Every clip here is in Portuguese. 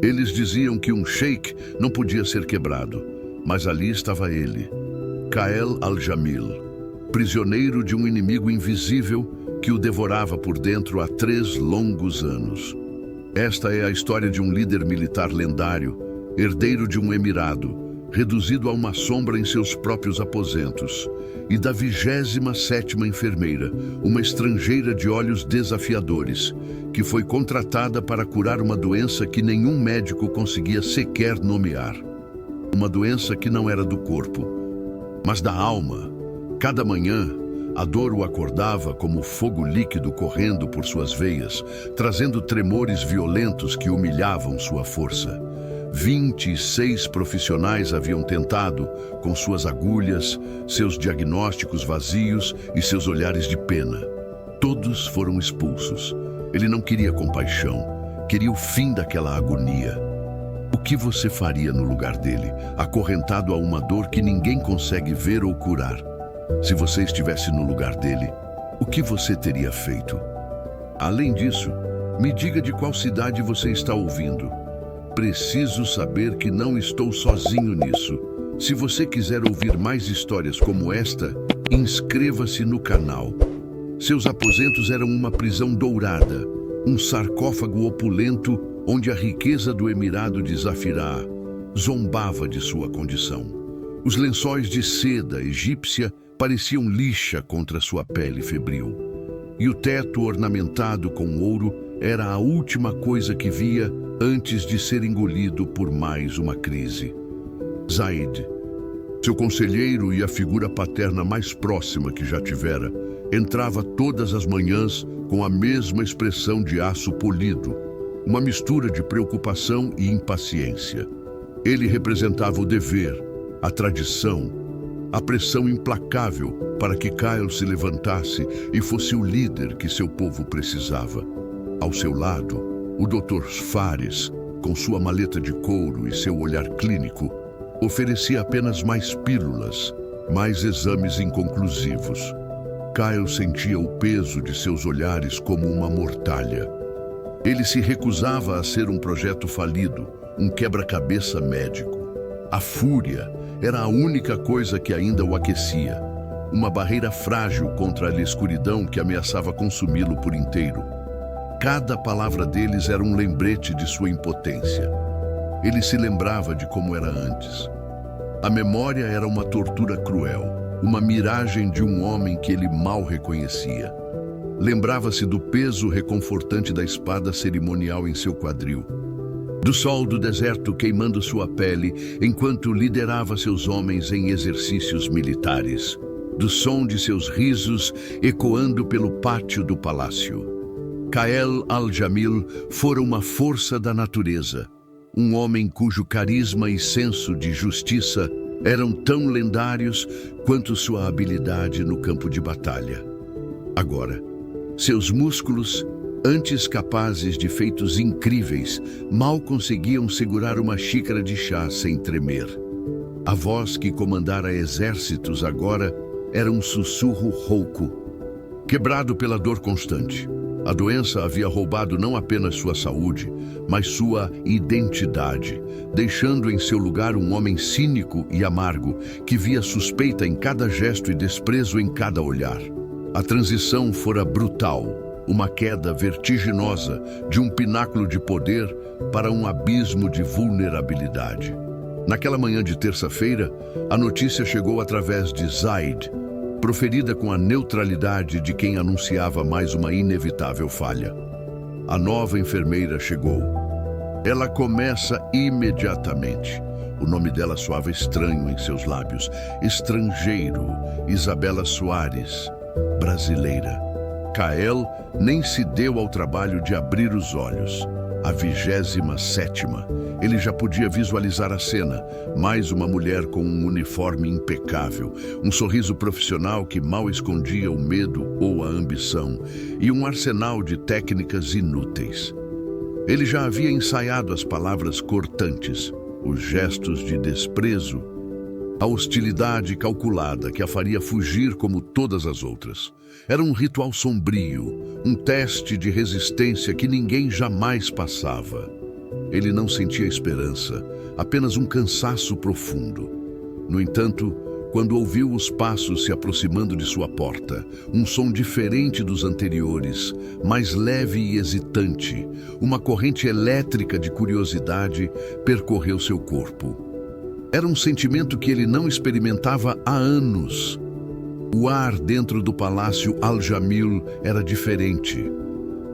Eles diziam que um sheik não podia ser quebrado, mas ali estava ele, Kael Al-Jamil, prisioneiro de um inimigo invisível que o devorava por dentro há 3 longos anos. Esta é a história de um líder militar lendário, herdeiro de um emirado, reduzido a uma sombra em seus próprios aposentos, e da 27ª enfermeira, uma estrangeira de olhos desafiadores, que foi contratada para curar uma doença que nenhum médico conseguia sequer nomear. Uma doença que não era do corpo, mas da alma. Cada manhã, a dor o acordava como fogo líquido correndo por suas veias, trazendo tremores violentos que humilhavam sua força. 26 profissionais haviam tentado, com suas agulhas, seus diagnósticos vazios e seus olhares de pena. Todos foram expulsos. Ele não queria compaixão, queria o fim daquela agonia. O que você faria no lugar dele, acorrentado a uma dor que ninguém consegue ver ou curar? Se você estivesse no lugar dele, o que você teria feito? Além disso, me diga de qual cidade você está ouvindo. Preciso saber que não estou sozinho nisso. Se você quiser ouvir mais histórias como esta, inscreva-se no canal. Seus aposentos eram uma prisão dourada, um sarcófago opulento onde a riqueza do Emirado de Zafirá zombava de sua condição. Os lençóis de seda egípcia pareciam lixa contra sua pele febril. E o teto ornamentado com ouro era a última coisa que via antes de ser engolido por mais uma crise. Zaid, seu conselheiro e a figura paterna mais próxima que já tivera, entrava todas as manhãs com a mesma expressão de aço polido, uma mistura de preocupação e impaciência. Ele representava o dever, a tradição, a pressão implacável para que Kael se levantasse e fosse o líder que seu povo precisava. Ao seu lado, o Dr. Fares, com sua maleta de couro e seu olhar clínico, oferecia apenas mais pílulas, mais exames inconclusivos. Kael sentia o peso de seus olhares como uma mortalha. Ele se recusava a ser um projeto falido, um quebra-cabeça médico. A fúria era a única coisa que ainda o aquecia, uma barreira frágil contra a escuridão que ameaçava consumi-lo por inteiro. Cada palavra deles era um lembrete de sua impotência. Ele se lembrava de como era antes. A memória era uma tortura cruel, uma miragem de um homem que ele mal reconhecia. Lembrava-se do peso reconfortante da espada cerimonial em seu quadril, do sol do deserto queimando sua pele enquanto liderava seus homens em exercícios militares, do som de seus risos ecoando pelo pátio do palácio. Kael Al-Jamil fora uma força da natureza, um homem cujo carisma e senso de justiça eram tão lendários quanto sua habilidade no campo de batalha. Agora, seus músculos, antes capazes de feitos incríveis, mal conseguiam segurar uma xícara de chá sem tremer. A voz que comandara exércitos agora era um sussurro rouco, quebrado pela dor constante. A doença havia roubado não apenas sua saúde, mas sua identidade, deixando em seu lugar um homem cínico e amargo que via suspeita em cada gesto e desprezo em cada olhar. A transição fora brutal, uma queda vertiginosa de um pináculo de poder para um abismo de vulnerabilidade. Naquela manhã de terça-feira, a notícia chegou através de Zaid, proferida com a neutralidade de quem anunciava mais uma inevitável falha. A nova enfermeira chegou. Ela começa imediatamente. O nome dela soava estranho em seus lábios. Estrangeiro, Isabela Soares, brasileira. Kael nem se deu ao trabalho de abrir os olhos. A 27ª. Ele já podia visualizar a cena. Mais uma mulher com um uniforme impecável, um sorriso profissional que mal escondia o medo ou a ambição, e um arsenal de técnicas inúteis. Ele já havia ensaiado as palavras cortantes, os gestos de desprezo, a hostilidade calculada que a faria fugir como todas as outras. Era um ritual sombrio, um teste de resistência que ninguém jamais passava. ele não sentia esperança, apenas um cansaço profundo. No entanto, quando ouviu os passos se aproximando de sua porta, um som diferente dos anteriores, mais leve e hesitante, uma corrente elétrica de curiosidade percorreu seu corpo. Era um sentimento que ele não experimentava há anos. O ar dentro do palácio Al-Jamil era diferente.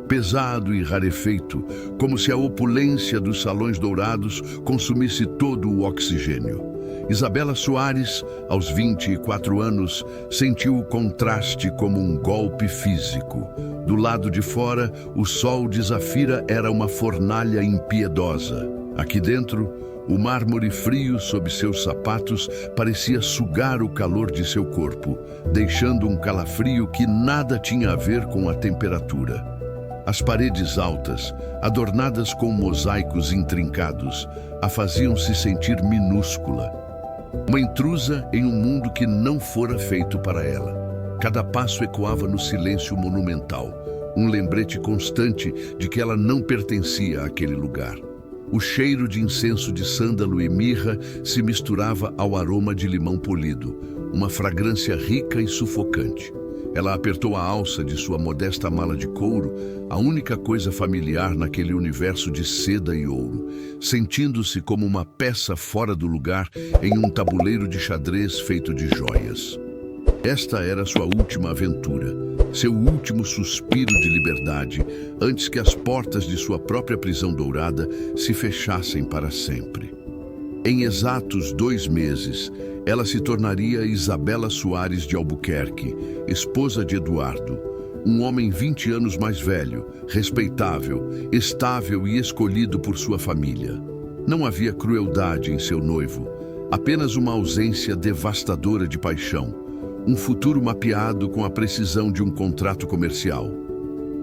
Pesado e rarefeito, como se a opulência dos salões dourados consumisse todo o oxigênio. Isabela Soares, aos 24 anos, sentiu o contraste como um golpe físico. Do lado de fora, o sol de Zafira era uma fornalha impiedosa. Aqui dentro, o mármore frio sob seus sapatos parecia sugar o calor de seu corpo, deixando um calafrio que nada tinha a ver com a temperatura. As paredes altas, adornadas com mosaicos intrincados, a faziam se sentir minúscula. Uma intrusa em um mundo que não fora feito para ela. Cada passo ecoava no silêncio monumental, um lembrete constante de que ela não pertencia àquele lugar. O cheiro de incenso de sândalo e mirra se misturava ao aroma de limão polido, uma fragrância rica e sufocante. Ela apertou a alça de sua modesta mala de couro, a única coisa familiar naquele universo de seda e ouro, sentindo-se como uma peça fora do lugar em um tabuleiro de xadrez feito de joias. Esta era sua última aventura, seu último suspiro de liberdade, antes que as portas de sua própria prisão dourada se fechassem para sempre. Em exatos 2 meses, ela se tornaria Isabela Soares de Albuquerque, esposa de Eduardo, um homem 20 anos mais velho, respeitável, estável e escolhido por sua família. Não havia crueldade em seu noivo, apenas uma ausência devastadora de paixão, um futuro mapeado com a precisão de um contrato comercial.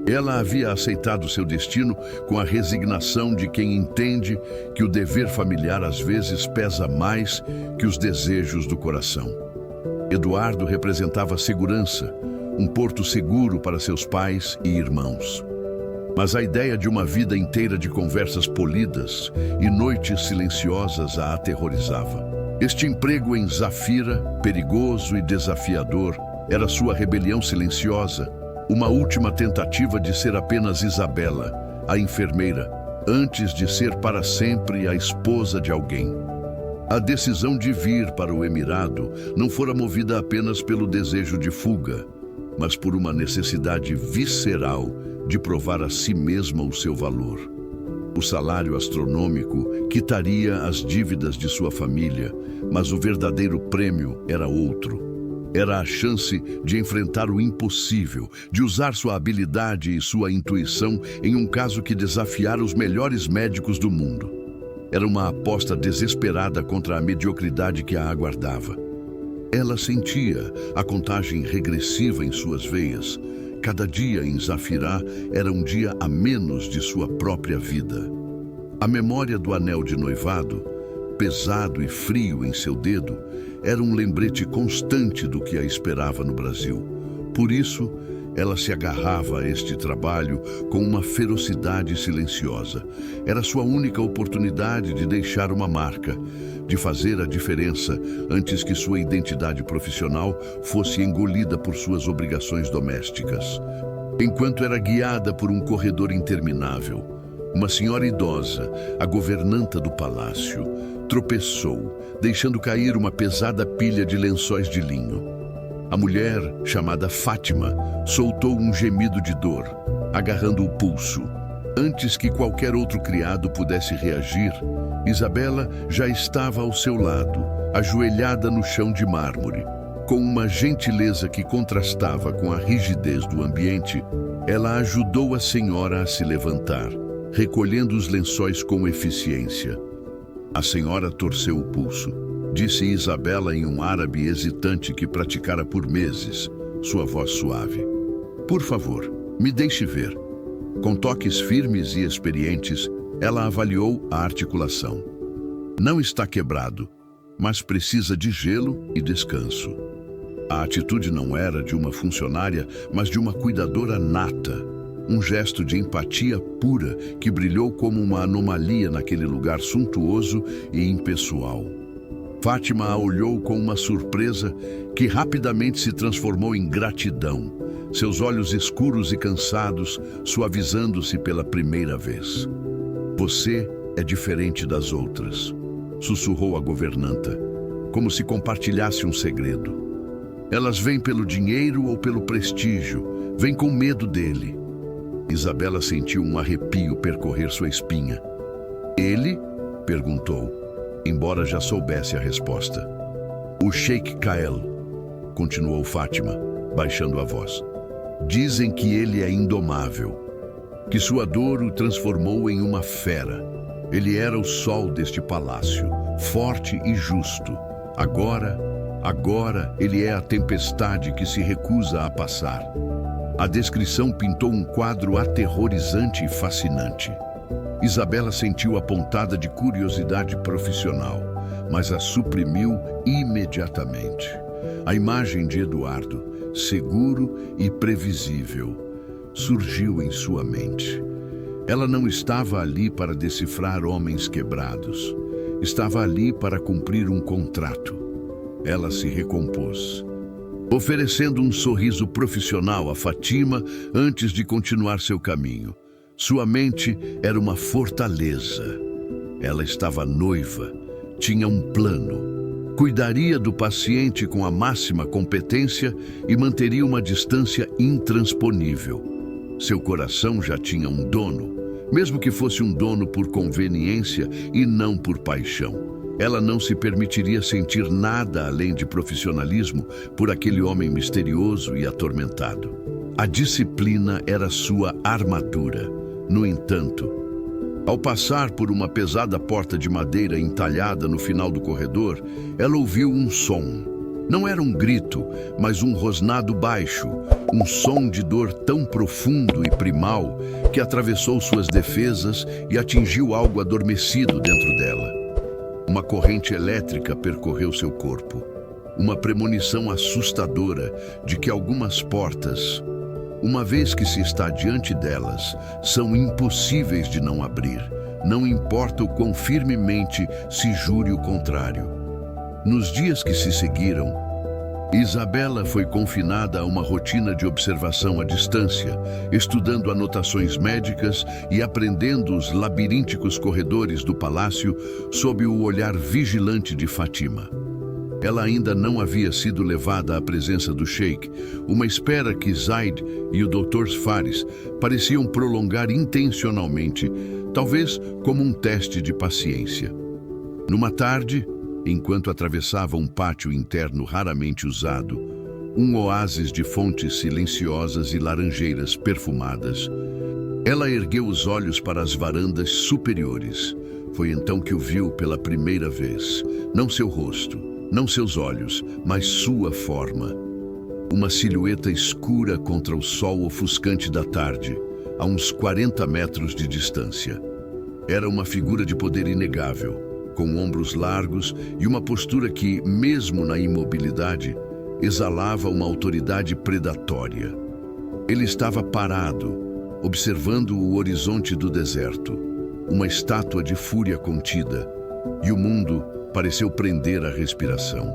Ela havia aceitado seu destino com a resignação de quem entende que o dever familiar às vezes pesa mais que os desejos do coração. Eduardo representava segurança, um porto seguro para seus pais e irmãos. Mas a ideia de uma vida inteira de conversas polidas e noites silenciosas a aterrorizava. Este emprego em Zafira, perigoso e desafiador, era sua rebelião silenciosa, uma última tentativa de ser apenas Isabela, a enfermeira, antes de ser para sempre a esposa de alguém. A decisão de vir para o Emirado não fora movida apenas pelo desejo de fuga, mas por uma necessidade visceral de provar a si mesma o seu valor. O salário astronômico quitaria as dívidas de sua família, mas o verdadeiro prêmio era outro. Era a chance de enfrentar o impossível, de usar sua habilidade e sua intuição em um caso que desafiara os melhores médicos do mundo. Era uma aposta desesperada contra a mediocridade que a aguardava. Ela sentia a contagem regressiva em suas veias. Cada dia em Zafirá era um dia a menos de sua própria vida. A memória do anel de noivado, pesado e frio em seu dedo, era um lembrete constante do que a esperava no Brasil. Por isso, ela se agarrava a este trabalho com uma ferocidade silenciosa. Era sua única oportunidade de deixar uma marca, de fazer a diferença antes que sua identidade profissional fosse engolida por suas obrigações domésticas. Enquanto era guiada por um corredor interminável, uma senhora idosa, a governanta do palácio, tropeçou, deixando cair uma pesada pilha de lençóis de linho. A mulher, chamada Fátima, soltou um gemido de dor, agarrando o pulso. Antes que qualquer outro criado pudesse reagir, Isabela já estava ao seu lado, ajoelhada no chão de mármore. Com uma gentileza que contrastava com a rigidez do ambiente, ela ajudou a senhora a se levantar, recolhendo os lençóis com eficiência. A senhora torceu o pulso. Disse Isabela em um árabe hesitante que praticara por meses, sua voz suave. Por favor, me deixe ver. Com toques firmes e experientes, ela avaliou a articulação. Não está quebrado, mas precisa de gelo e descanso. A atitude não era de uma funcionária, mas de uma cuidadora nata. um gesto de empatia pura que brilhou como uma anomalia naquele lugar suntuoso e impessoal. Fátima a olhou com uma surpresa que rapidamente se transformou em gratidão, seus olhos escuros e cansados suavizando-se pela primeira vez. Você é diferente das outras, sussurrou a governanta, como se compartilhasse um segredo. Elas vêm pelo dinheiro ou pelo prestígio, vêm com medo dele. Isabela sentiu um arrepio percorrer sua espinha. Ele? Perguntou, embora já soubesse a resposta. O Sheikh Kael, continuou Fátima, baixando a voz. Dizem que ele é indomável, que sua dor o transformou em uma fera. Ele era o sol deste palácio, forte e justo. Agora ele é a tempestade que se recusa a passar. A descrição pintou um quadro aterrorizante e fascinante. Isabela sentiu a pontada de curiosidade profissional, mas a suprimiu imediatamente. A imagem de Eduardo, seguro e previsível, surgiu em sua mente. Ela não estava ali para decifrar homens quebrados. Estava ali para cumprir um contrato. Ela se recompôs, oferecendo um sorriso profissional a Fátima antes de continuar seu caminho. Sua mente era uma fortaleza. Ela estava noiva, tinha um plano. Cuidaria do paciente com a máxima competência e manteria uma distância intransponível. Seu coração já tinha um dono, mesmo que fosse um dono por conveniência e não por paixão. Ela não se permitiria sentir nada além de profissionalismo por aquele homem misterioso e atormentado. A disciplina era sua armadura. No entanto, ao passar por uma pesada porta de madeira entalhada no final do corredor, ela ouviu um som. Não era um grito, mas um rosnado baixo, um som de dor tão profundo e primal que atravessou suas defesas e atingiu algo adormecido dentro dela. Uma corrente elétrica percorreu seu corpo, uma premonição assustadora de que algumas portas, uma vez que se está diante delas, são impossíveis de não abrir, não importa o quão firmemente se jure o contrário. Nos dias que se seguiram, Isabela foi confinada a uma rotina de observação à distância, estudando anotações médicas e aprendendo os labirínticos corredores do palácio sob o olhar vigilante de Fátima. Ela ainda não havia sido levada à presença do Sheikh, uma espera que Zaid e o Dr. Fares pareciam prolongar intencionalmente, talvez como um teste de paciência. Numa tarde, enquanto atravessava um pátio interno raramente usado, um oásis de fontes silenciosas e laranjeiras perfumadas, ela ergueu os olhos para as varandas superiores. Foi então que o viu pela primeira vez, não seu rosto, não seus olhos, mas sua forma. Uma silhueta escura contra o sol ofuscante da tarde, a uns 40 metros de distância. Era uma figura de poder inegável, com ombros largos e uma postura que, mesmo na imobilidade, exalava uma autoridade predatória. Ele estava parado, observando o horizonte do deserto, uma estátua de fúria contida, e o mundo pareceu prender a respiração.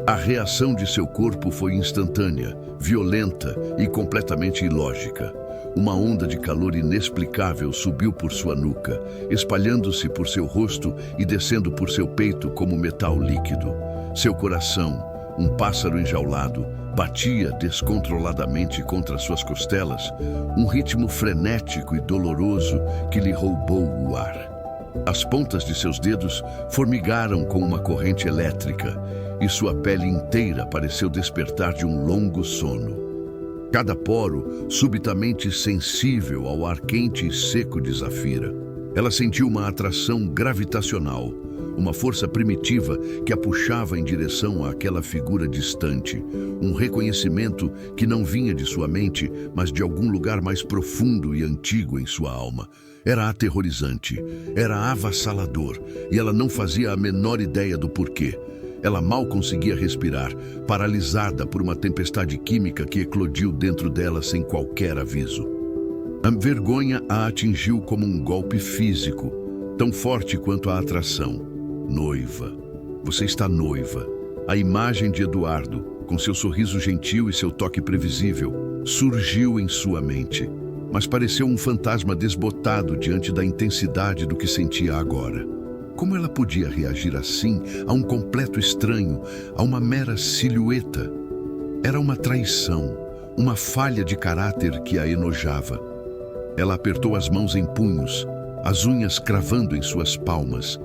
A reação de seu corpo foi instantânea, violenta e completamente ilógica. Uma onda de calor inexplicável subiu por sua nuca, espalhando-se por seu rosto e descendo por seu peito como metal líquido. Seu coração, um pássaro enjaulado, batia descontroladamente contra suas costelas, um ritmo frenético e doloroso que lhe roubou o ar. As pontas de seus dedos formigaram com uma corrente elétrica e sua pele inteira pareceu despertar de um longo sono. Cada poro subitamente sensível ao ar quente e seco de Zafira. Ela sentiu uma atração gravitacional, uma força primitiva que a puxava em direção àquela figura distante, um reconhecimento que não vinha de sua mente, mas de algum lugar mais profundo e antigo em sua alma. Era aterrorizante, era avassalador, e ela não fazia a menor ideia do porquê. Ela mal conseguia respirar, paralisada por uma tempestade química que eclodiu dentro dela sem qualquer aviso. A vergonha a atingiu como um golpe físico, tão forte quanto a atração. Noiva. Você está noiva. A imagem de Eduardo, com seu sorriso gentil e seu toque previsível, surgiu em sua mente, mas pareceu um fantasma desbotado diante da intensidade do que sentia agora. Como ela podia reagir assim a um completo estranho, a uma mera silhueta? Era uma traição, uma falha de caráter que a enojava. Ela apertou as mãos em punhos, as unhas cravando em suas palmas,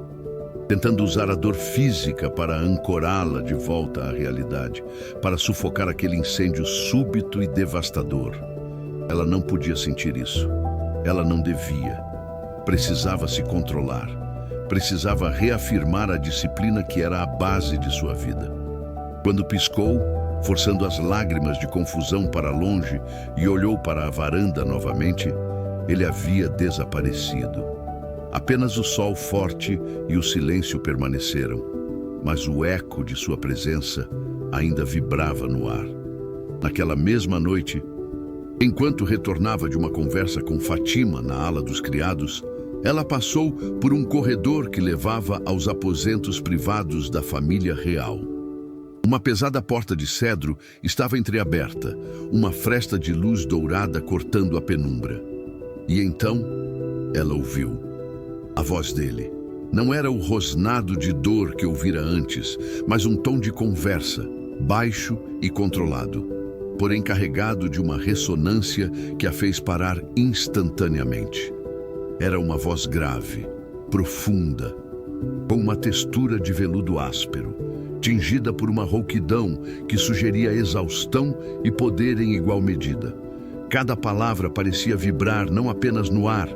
tentando usar a dor física para ancorá-la de volta à realidade, para sufocar aquele incêndio súbito e devastador. Ela não podia sentir isso. Ela não devia. Precisava se controlar. Precisava reafirmar a disciplina que era a base de sua vida. Quando piscou, forçando as lágrimas de confusão para longe, e olhou para a varanda novamente, ele havia desaparecido. Apenas o sol forte e o silêncio permaneceram, mas o eco de sua presença ainda vibrava no ar. Naquela mesma noite, enquanto retornava de uma conversa com Fátima na ala dos criados, ela passou por um corredor que levava aos aposentos privados da família real. Uma pesada porta de cedro estava entreaberta, uma fresta de luz dourada cortando a penumbra. E então, ela ouviu a voz dele. Não era o rosnado de dor que ouvira antes, mas um tom de conversa, baixo e controlado, porém carregado de uma ressonância que a fez parar instantaneamente. Era uma voz grave, profunda, com uma textura de veludo áspero, tingida por uma rouquidão que sugeria exaustão e poder em igual medida. Cada palavra parecia vibrar não apenas no ar,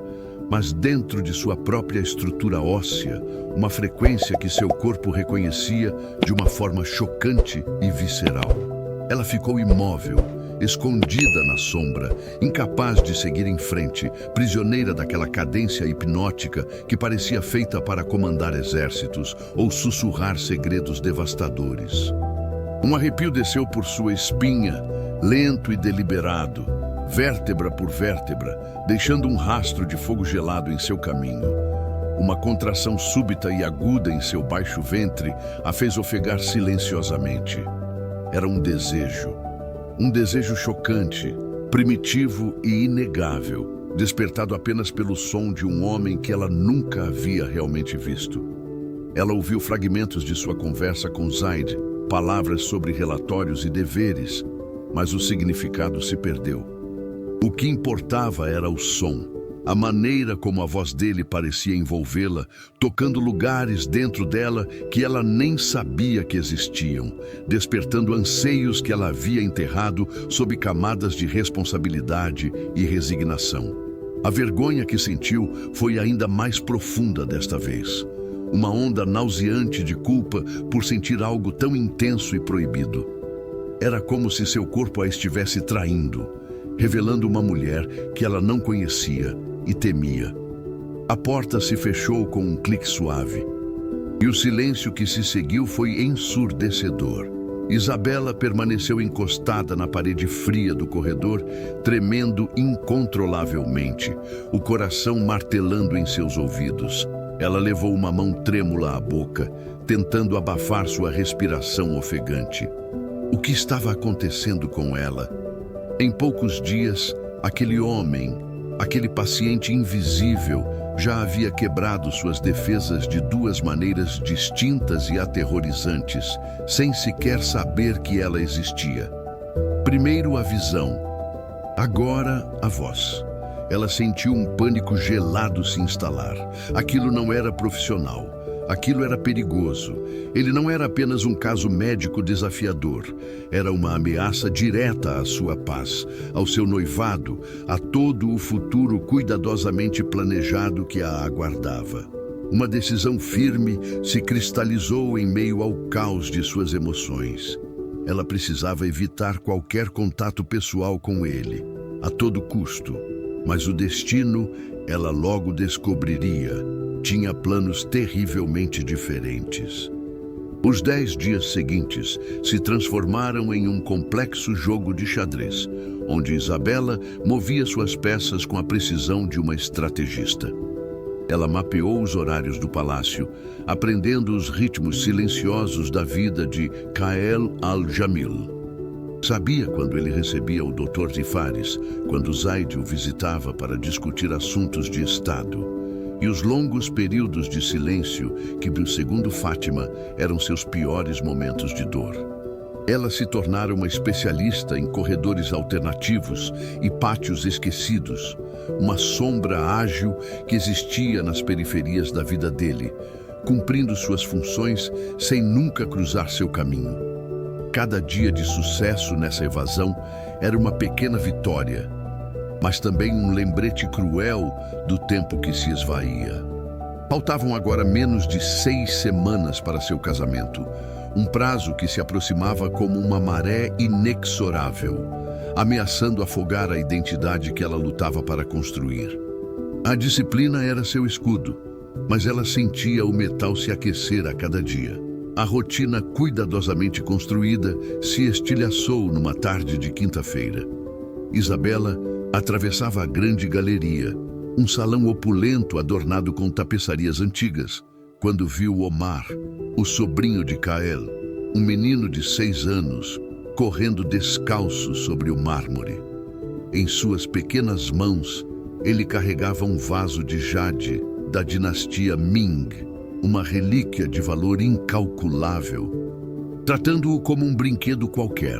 mas dentro de sua própria estrutura óssea, uma frequência que seu corpo reconhecia de uma forma chocante e visceral. Ela ficou imóvel, escondida na sombra, incapaz de seguir em frente, prisioneira daquela cadência hipnótica que parecia feita para comandar exércitos ou sussurrar segredos devastadores. Um arrepio desceu por sua espinha, lento e deliberado, vértebra por vértebra, deixando um rastro de fogo gelado em seu caminho. Uma contração súbita e aguda em seu baixo ventre a fez ofegar silenciosamente. Era um desejo chocante, primitivo e inegável, despertado apenas pelo som de um homem que ela nunca havia realmente visto. Ela ouviu fragmentos de sua conversa com Zaid, palavras sobre relatórios e deveres, mas o significado se perdeu. O que importava era o som, a maneira como a voz dele parecia envolvê-la, tocando lugares dentro dela que ela nem sabia que existiam, despertando anseios que ela havia enterrado sob camadas de responsabilidade e resignação. A vergonha que sentiu foi ainda mais profunda desta vez. Uma onda nauseante de culpa por sentir algo tão intenso e proibido. Era como se seu corpo a estivesse traindo, revelando uma mulher que ela não conhecia e temia. A porta se fechou com um clique suave, e o silêncio que se seguiu foi ensurdecedor. Isabela permaneceu encostada na parede fria do corredor, tremendo incontrolavelmente, o coração martelando em seus ouvidos. Ela levou uma mão trêmula à boca, tentando abafar sua respiração ofegante. O que estava acontecendo com ela? Em poucos dias, aquele homem, aquele paciente invisível, já havia quebrado suas defesas de duas maneiras distintas e aterrorizantes, sem sequer saber que ela existia. Primeiro a visão, agora a voz. Ela sentiu um pânico gelado se instalar. Aquilo não era profissional. Aquilo era perigoso. Ele não era apenas um caso médico desafiador. Era uma ameaça direta à sua paz, ao seu noivado, a todo o futuro cuidadosamente planejado que a aguardava. Uma decisão firme se cristalizou em meio ao caos de suas emoções. Ela precisava evitar qualquer contato pessoal com ele, a todo custo. Mas o destino, ela logo descobriria, tinha planos terrivelmente diferentes. Os 10 dias seguintes se transformaram em um complexo jogo de xadrez, onde Isabela movia suas peças com a precisão de uma estrategista. Ela mapeou os horários do palácio, aprendendo os ritmos silenciosos da vida de Kael al-Jamil. Sabia quando ele recebia o Dr. Tifares, quando Zaid o visitava para discutir assuntos de Estado. E os longos períodos de silêncio que, segundo Fátima, eram seus piores momentos de dor. Ela se tornara uma especialista em corredores alternativos e pátios esquecidos, uma sombra ágil que existia nas periferias da vida dele, cumprindo suas funções sem nunca cruzar seu caminho. Cada dia de sucesso nessa evasão era uma pequena vitória, mas também um lembrete cruel do tempo que se esvaía. Faltavam agora menos de 6 semanas para seu casamento, um prazo que se aproximava como uma maré inexorável, ameaçando afogar a identidade que ela lutava para construir. A disciplina era seu escudo, mas ela sentia o metal se aquecer a cada dia. A rotina cuidadosamente construída se estilhaçou numa tarde de quinta-feira. Isabela atravessava a grande galeria, um salão opulento adornado com tapeçarias antigas, quando viu Omar, o sobrinho de Kael, um menino de 6 anos, correndo descalço sobre o mármore. Em suas pequenas mãos, ele carregava um vaso de jade da dinastia Ming, uma relíquia de valor incalculável. Tratando-o como um brinquedo qualquer,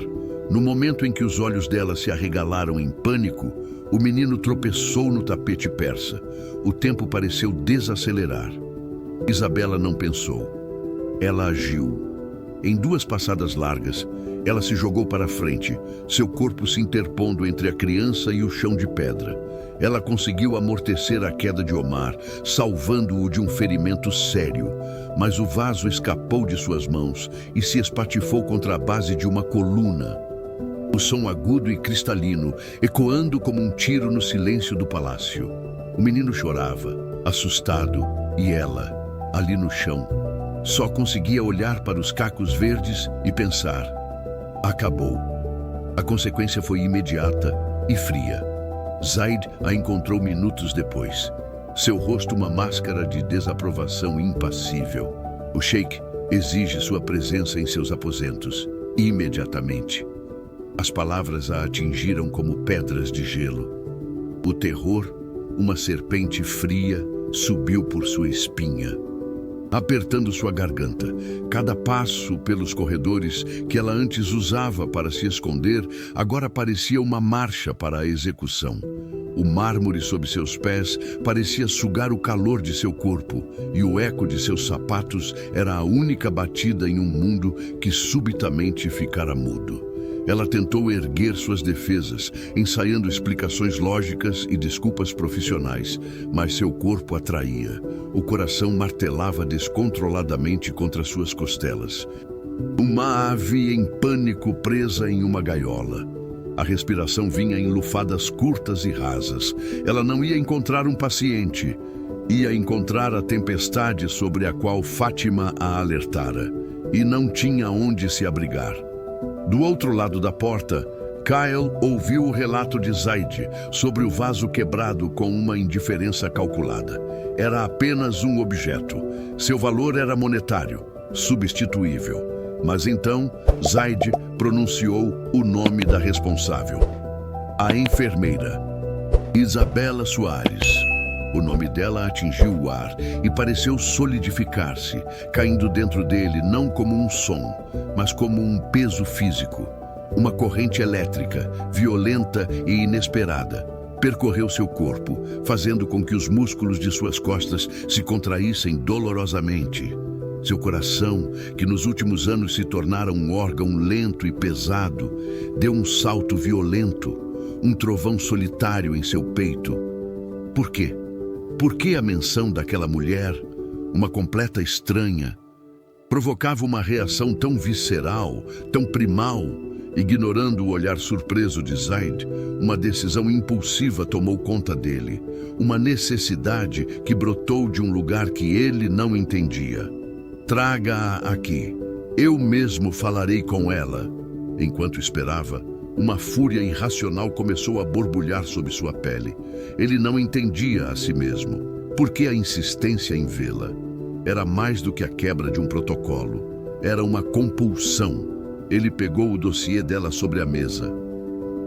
no momento em que os olhos dela se arregalaram em pânico, o menino tropeçou no tapete persa. O tempo pareceu desacelerar. Isabela não pensou. Ela agiu. Em 2 passadas largas, ela se jogou para a frente, seu corpo se interpondo entre a criança e o chão de pedra. Ela conseguiu amortecer a queda de Omar, salvando-o de um ferimento sério, mas o vaso escapou de suas mãos e se espatifou contra a base de uma coluna. O som agudo e cristalino, ecoando como um tiro no silêncio do palácio. O menino chorava, assustado, e ela, ali no chão, só conseguia olhar para os cacos verdes e pensar: acabou. A consequência foi imediata e fria. Zaid a encontrou minutos depois. Seu rosto uma máscara de desaprovação impassível. O sheik exige sua presença em seus aposentos, imediatamente. As palavras a atingiram como pedras de gelo. O terror, uma serpente fria, subiu por sua espinha, apertando sua garganta. Cada passo pelos corredores que ela antes usava para se esconder, agora parecia uma marcha para a execução. O mármore sob seus pés parecia sugar o calor de seu corpo, e o eco de seus sapatos era a única batida em um mundo que subitamente ficara mudo. Ela tentou erguer suas defesas, ensaiando explicações lógicas e desculpas profissionais, mas seu corpo a traía. O coração martelava descontroladamente contra suas costelas. Uma ave em pânico presa em uma gaiola. A respiração vinha em lufadas curtas e rasas. Ela não ia encontrar um paciente. Ia encontrar a tempestade sobre a qual Fátima a alertara. E não tinha onde se abrigar. Do outro lado da porta, Kael ouviu o relato de Zaid sobre o vaso quebrado com uma indiferença calculada. Era apenas um objeto. Seu valor era monetário, substituível. Mas então, Zaid pronunciou o nome da responsável. A enfermeira, Isabela Soares. O nome dela atingiu o ar e pareceu solidificar-se, caindo dentro dele não como um som, mas como um peso físico. Uma corrente elétrica, violenta e inesperada, percorreu seu corpo, fazendo com que os músculos de suas costas se contraíssem dolorosamente. Seu coração, que nos últimos anos se tornara um órgão lento e pesado, deu um salto violento, um trovão solitário em seu peito. Por quê? Por que a menção daquela mulher, uma completa estranha, provocava uma reação tão visceral, tão primal? Ignorando o olhar surpreso de Zaid, uma decisão impulsiva tomou conta dele, uma necessidade que brotou de um lugar que ele não entendia. Traga-a aqui, Eu mesmo falarei com ela. Enquanto esperava, uma fúria irracional começou a borbulhar sob sua pele. Ele não entendia a si mesmo. Por que a insistência em vê-la? Era mais do que a quebra de um protocolo. Era uma compulsão. Ele pegou o dossiê dela sobre a mesa,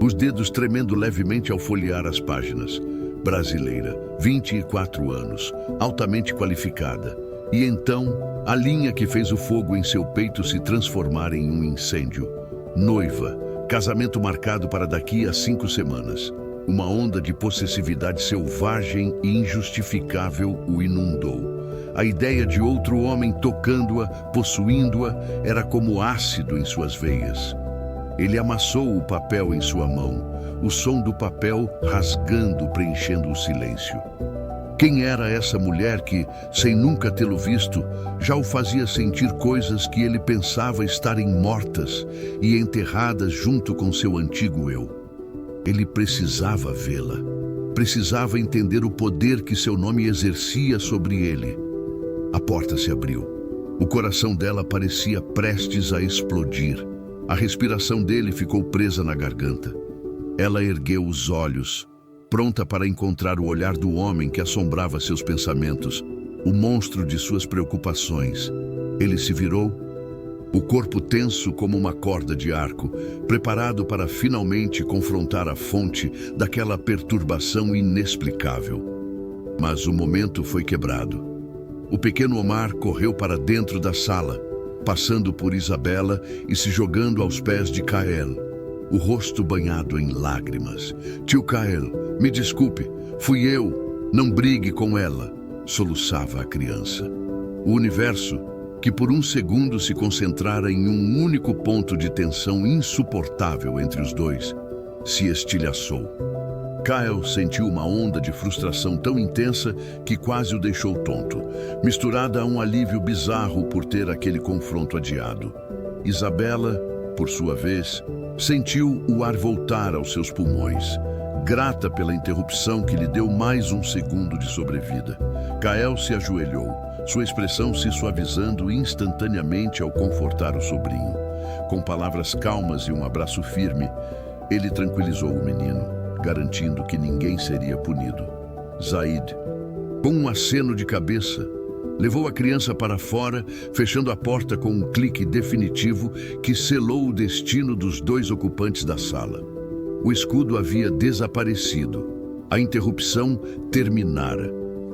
os dedos tremendo levemente ao folhear as páginas. Brasileira, 24 anos, altamente qualificada. E então, a linha que fez o fogo em seu peito se transformar em um incêndio. Noiva, casamento marcado para daqui a 5 semanas. Uma onda de possessividade selvagem e injustificável o inundou. A ideia de outro homem tocando-a, possuindo-a, era como ácido em suas veias. Ele amassou o papel em sua mão, o som do papel rasgando, preenchendo o silêncio. Quem era essa mulher que, sem nunca tê-lo visto, já o fazia sentir coisas que ele pensava estarem mortas e enterradas junto com seu antigo eu? Ele precisava vê-la. Precisava entender o poder que seu nome exercia sobre ele. A porta se abriu. O coração dela parecia prestes a explodir. A respiração dele ficou presa na garganta. Ela ergueu os olhos, pronta para encontrar o olhar do homem que assombrava seus pensamentos, o monstro de suas preocupações. Ele se virou, o corpo tenso como uma corda de arco, preparado para finalmente confrontar a fonte daquela perturbação inexplicável. Mas o momento foi quebrado. O pequeno Omar correu para dentro da sala, passando por Isabela e se jogando aos pés de Kael, o rosto banhado em lágrimas. Tio Kael, me desculpe, fui eu, não brigue com ela, soluçava a criança. O universo, que por um segundo se concentrara em um único ponto de tensão insuportável entre os dois, se estilhaçou. Kael sentiu uma onda de frustração tão intensa que quase o deixou tonto, misturada a um alívio bizarro por ter aquele confronto adiado. Isabela, por sua vez, sentiu o ar voltar aos seus pulmões, grata pela interrupção que lhe deu mais um segundo de sobrevida. Kael se ajoelhou, sua expressão se suavizando instantaneamente ao confortar o sobrinho. Com palavras calmas e um abraço firme, ele tranquilizou o menino, garantindo que ninguém seria punido. Zaid, com um aceno de cabeça, levou a criança para fora, fechando a porta com um clique definitivo que selou o destino dos 2 ocupantes da sala. O escudo havia desaparecido. A interrupção terminara.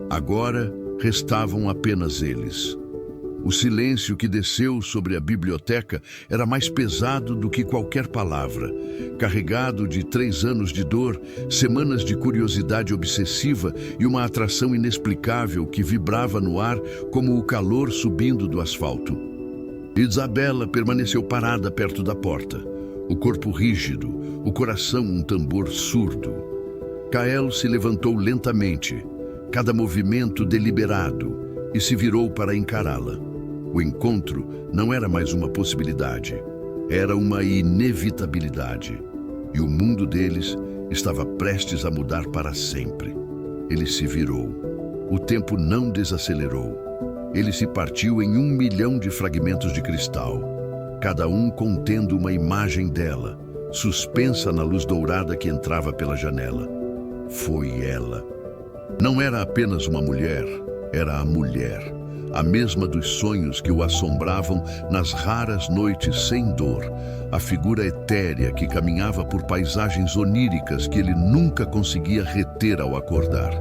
Agora restavam apenas eles. O silêncio que desceu sobre a biblioteca era mais pesado do que qualquer palavra, carregado de 3 anos de dor, semanas de curiosidade obsessiva e uma atração inexplicável que vibrava no ar como o calor subindo do asfalto. Isabela permaneceu parada perto da porta, o corpo rígido, o coração um tambor surdo. Kael se levantou lentamente, cada movimento deliberado, e se virou para encará-la. O encontro não era mais uma possibilidade, era uma inevitabilidade. E o mundo deles estava prestes a mudar para sempre. Ele se virou. O tempo não desacelerou. Ele se partiu em 1 milhão de fragmentos de cristal, cada um contendo uma imagem dela, suspensa na luz dourada que entrava pela janela. Foi ela. Não era apenas uma mulher, era a mulher. A mesma dos sonhos que o assombravam nas raras noites sem dor, a figura etérea que caminhava por paisagens oníricas que ele nunca conseguia reter ao acordar.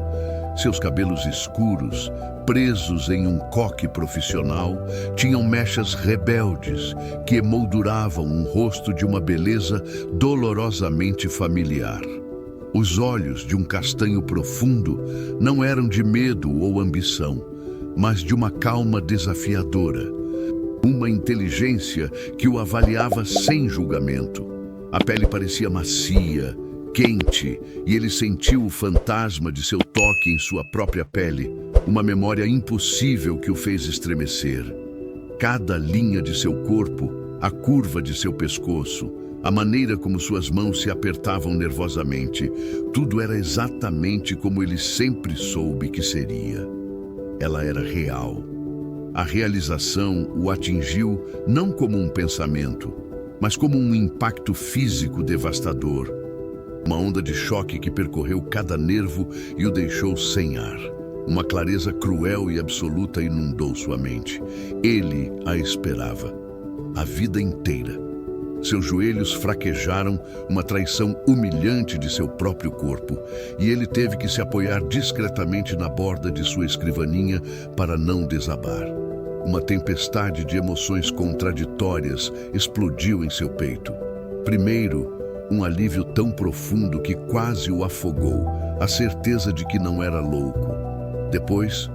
Seus cabelos escuros, presos em um coque profissional, tinham mechas rebeldes que emolduravam um rosto de uma beleza dolorosamente familiar. Os olhos de um castanho profundo não eram de medo ou ambição, mas de uma calma desafiadora, uma inteligência que o avaliava sem julgamento. A pele parecia macia, quente, e ele sentiu o fantasma de seu toque em sua própria pele, uma memória impossível que o fez estremecer. Cada linha de seu corpo, a curva de seu pescoço, a maneira como suas mãos se apertavam nervosamente, tudo era exatamente como ele sempre soube que seria. Ela era real. A realização o atingiu não como um pensamento, mas como um impacto físico devastador. Uma onda de choque que percorreu cada nervo e o deixou sem ar. Uma clareza cruel e absoluta inundou sua mente. Ele a esperava, a vida inteira. Seus joelhos fraquejaram, uma traição humilhante de seu próprio corpo, e ele teve que se apoiar discretamente na borda de sua escrivaninha para não desabar. Uma tempestade de emoções contraditórias explodiu em seu peito. Primeiro, um alívio tão profundo que quase o afogou, a certeza de que não era louco. Depois,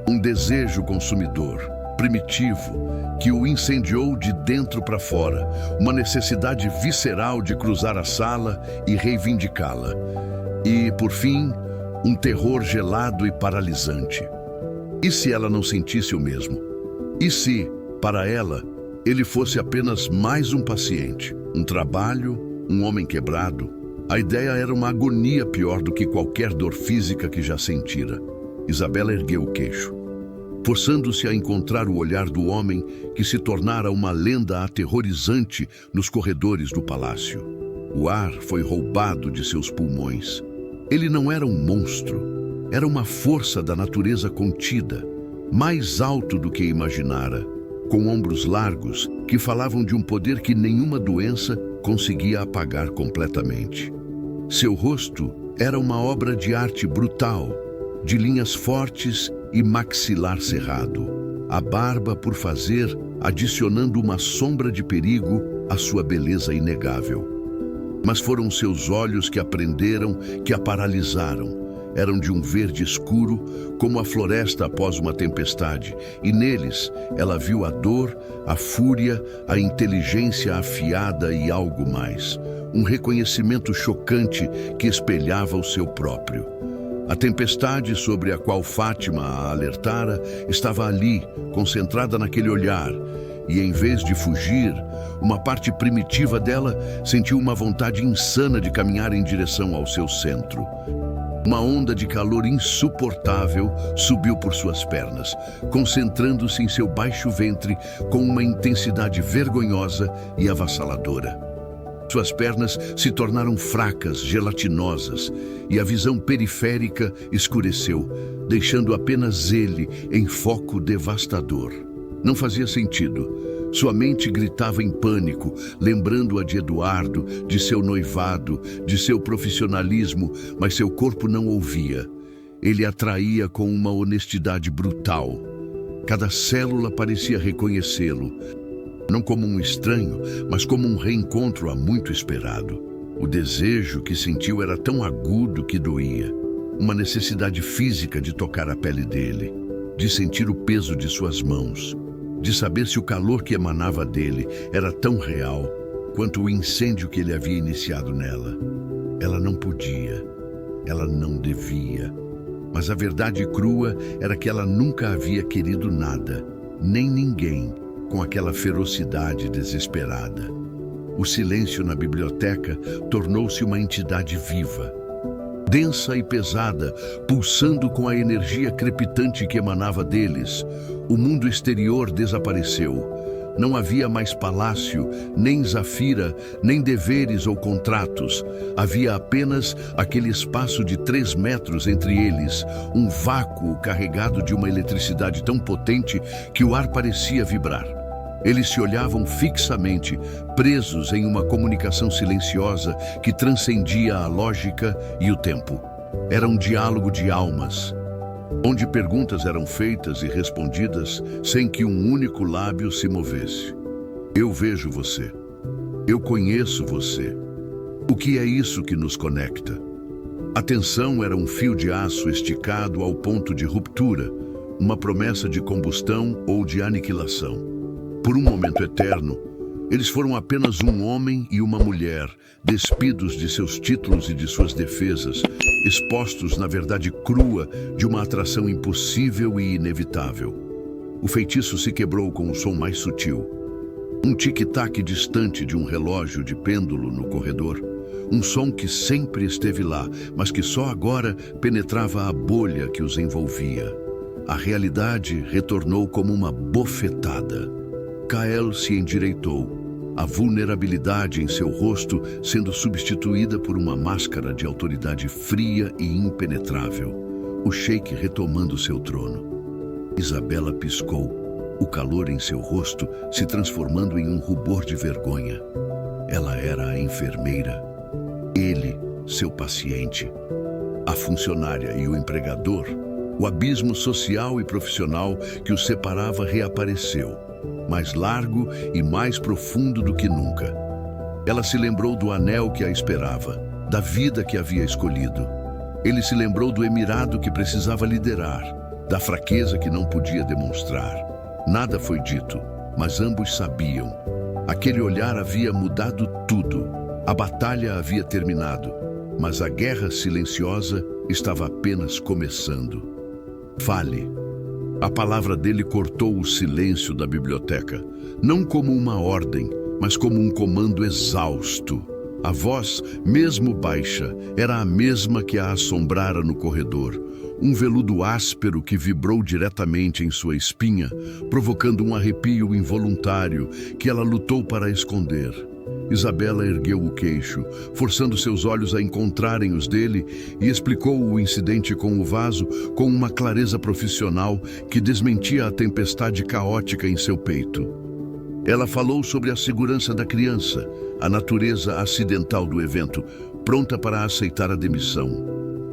um desejo consumidor, primitivo, que o incendiou de dentro para fora, uma necessidade visceral de cruzar a sala e reivindicá-la. E, por fim, um terror gelado e paralisante. E se ela não sentisse o mesmo? E se, para ela, ele fosse apenas mais um paciente, um trabalho, um homem quebrado? A ideia era uma agonia pior do que qualquer dor física que já sentira. Isabela ergueu o queixo, forçando-se a encontrar o olhar do homem que se tornara uma lenda aterrorizante nos corredores do palácio. O ar foi roubado de seus pulmões. Ele não era um monstro, era uma força da natureza contida, mais alto do que imaginara, com ombros largos que falavam de um poder que nenhuma doença conseguia apagar completamente. Seu rosto era uma obra de arte brutal, de linhas fortes e maxilar cerrado. A barba por fazer, adicionando uma sombra de perigo à sua beleza inegável. Mas foram seus olhos que aprenderam, que a paralisaram. Eram de um verde escuro, como a floresta após uma tempestade, e neles ela viu a dor, a fúria, a inteligência afiada e algo mais. Um reconhecimento chocante que espelhava o seu próprio. A tempestade sobre a qual Fátima a alertara estava ali, concentrada naquele olhar, e em vez de fugir, uma parte primitiva dela sentiu uma vontade insana de caminhar em direção ao seu centro. Uma onda de calor insuportável subiu por suas pernas, concentrando-se em seu baixo ventre com uma intensidade vergonhosa e avassaladora. Suas pernas se tornaram fracas, gelatinosas, e a visão periférica escureceu, deixando apenas ele em foco devastador. Não fazia sentido. Sua mente gritava em pânico, lembrando-a de Eduardo, de seu noivado, de seu profissionalismo, mas seu corpo não ouvia. Ele atraía com uma honestidade brutal. Cada célula parecia reconhecê-lo, não como um estranho, mas como um reencontro há muito esperado. O desejo que sentiu era tão agudo que doía. Uma necessidade física de tocar a pele dele, de sentir o peso de suas mãos, de saber se o calor que emanava dele era tão real quanto o incêndio que ele havia iniciado nela. Ela não podia, ela não devia. Mas a verdade crua era que ela nunca havia querido nada, nem ninguém, com aquela ferocidade desesperada. O silêncio na biblioteca tornou-se uma entidade viva, densa e pesada, pulsando com a energia crepitante que emanava deles. O mundo exterior desapareceu. Não havia mais palácio, nem Zafira, nem deveres ou contratos. Havia apenas aquele espaço de 3 metros entre eles, um vácuo carregado de uma eletricidade tão potente que o ar parecia vibrar. Eles se olhavam fixamente, presos em uma comunicação silenciosa que transcendia a lógica e o tempo. Era um diálogo de almas, onde perguntas eram feitas e respondidas sem que um único lábio se movesse. Eu vejo você. Eu conheço você. O que é isso que nos conecta? A tensão era um fio de aço esticado ao ponto de ruptura, uma promessa de combustão ou de aniquilação. Por um momento eterno, eles foram apenas um homem e uma mulher, despidos de seus títulos e de suas defesas, expostos na verdade crua de uma atração impossível e inevitável. O feitiço se quebrou com um som mais sutil. Um tic-tac distante de um relógio de pêndulo no corredor. Um som que sempre esteve lá, mas que só agora penetrava a bolha que os envolvia. a realidade retornou como uma bofetada. Kael se endireitou, a vulnerabilidade em seu rosto sendo substituída por uma máscara de autoridade fria e impenetrável, o sheik retomando seu trono. Isabela piscou, o calor em seu rosto se transformando em um rubor de vergonha. Ela era a enfermeira, ele, seu paciente, a funcionária e o empregador. O abismo social e profissional que os separava reapareceu, mais largo e mais profundo do que nunca. Ela se lembrou do anel que a esperava, da vida que havia escolhido. Ele se lembrou do emirado que precisava liderar, da fraqueza que não podia demonstrar. Nada foi dito, mas ambos sabiam. Aquele olhar havia mudado tudo. A batalha havia terminado, mas a guerra silenciosa estava apenas começando. Fale. A palavra dele cortou o silêncio da biblioteca, não como uma ordem, mas como um comando exausto. A voz, mesmo baixa, era a mesma que a assombrara no corredor, um veludo áspero que vibrou diretamente em sua espinha, provocando um arrepio involuntário que ela lutou para esconder. Isabela ergueu o queixo, forçando seus olhos a encontrarem os dele, e explicou o incidente com o vaso com uma clareza profissional que desmentia a tempestade caótica em seu peito. Ela falou sobre a segurança da criança, a natureza acidental do evento, pronta para aceitar a demissão.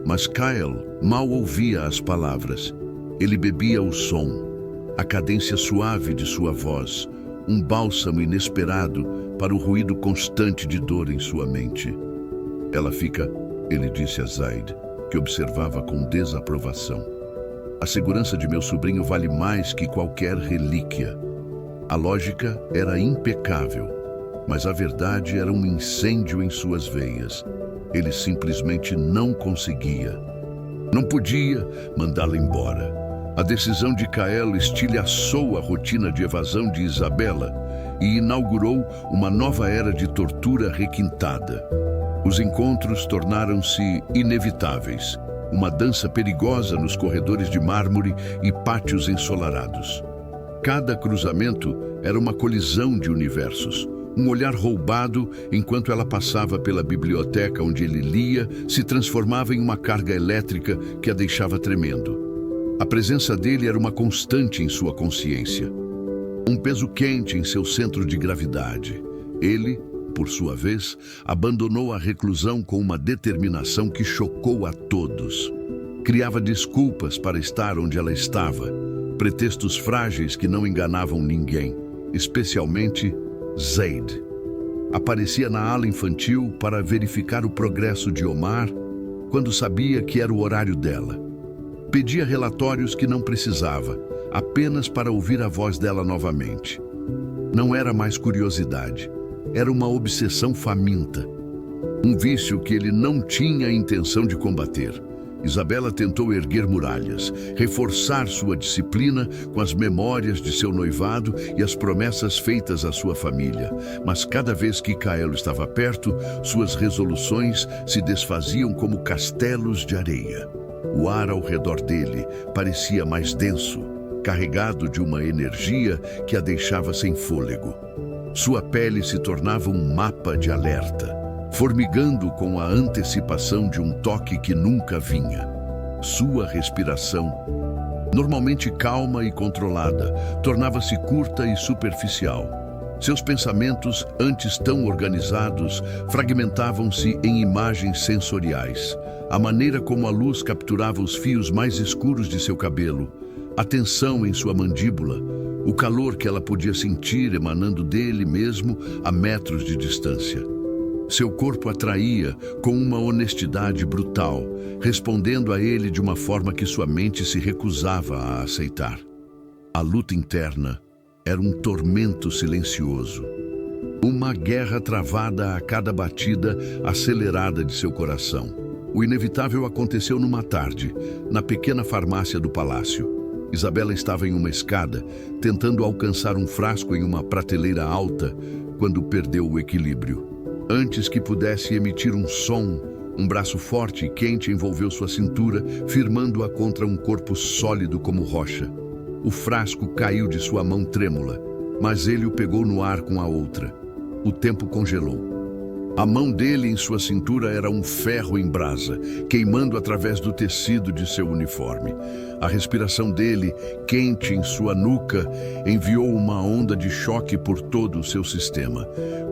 Mas Kael mal ouvia as palavras. Ele bebia o som, a cadência suave de sua voz, um bálsamo inesperado para o ruído constante de dor em sua mente. Ela fica, ele disse a Zaid, que observava com desaprovação. A segurança de meu sobrinho vale mais que qualquer relíquia. A lógica era impecável, mas a verdade era um incêndio em suas veias. Ele simplesmente não conseguia. Não podia mandá-la embora. A decisão de Kael estilhaçou a rotina de evasão de Isabela e inaugurou uma nova era de tortura requintada. Os encontros tornaram-se inevitáveis, uma dança perigosa nos corredores de mármore e pátios ensolarados. Cada cruzamento era uma colisão de universos, um olhar roubado enquanto ela passava pela biblioteca onde ele lia se transformava em uma carga elétrica que a deixava tremendo. A presença dele era uma constante em sua consciência, um peso quente em seu centro de gravidade. Ele, por sua vez, abandonou a reclusão com uma determinação que chocou a todos. Criava desculpas para estar onde ela estava, pretextos frágeis que não enganavam ninguém, especialmente Zaid. Aparecia na ala infantil para verificar o progresso de Omar quando sabia que era o horário dela. Pedia relatórios que não precisava, apenas para ouvir a voz dela novamente. Não era mais curiosidade, era uma obsessão faminta. Um vício que ele não tinha a intenção de combater. Isabela tentou erguer muralhas, reforçar sua disciplina com as memórias de seu noivado e as promessas feitas à sua família. Mas cada vez que Kael estava perto, suas resoluções se desfaziam como castelos de areia. O ar ao redor dele parecia mais denso, carregado de uma energia que a deixava sem fôlego. Sua pele se tornava um mapa de alerta, formigando com a antecipação de um toque que nunca vinha. Sua respiração, normalmente calma e controlada, tornava-se curta e superficial. Seus pensamentos, antes tão organizados, fragmentavam-se em imagens sensoriais. A maneira como a luz capturava os fios mais escuros de seu cabelo, a tensão em sua mandíbula, o calor que ela podia sentir emanando dele mesmo a metros de distância. Seu corpo atraía com uma honestidade brutal, respondendo a ele de uma forma que sua mente se recusava a aceitar. A luta interna era um tormento silencioso, uma guerra travada a cada batida acelerada de seu coração. O inevitável aconteceu numa tarde, na pequena farmácia do palácio. Isabela estava em uma escada, tentando alcançar um frasco em uma prateleira alta, quando perdeu o equilíbrio. Antes que pudesse emitir um som, Um braço forte e quente envolveu sua cintura, firmando-a contra um corpo sólido como rocha. O frasco caiu de sua mão trêmula, mas ele o pegou no ar com a outra. O tempo congelou. A mão dele em sua cintura era um ferro em brasa, queimando através do tecido de seu uniforme. A respiração dele, quente em sua nuca, enviou uma onda de choque por todo o seu sistema.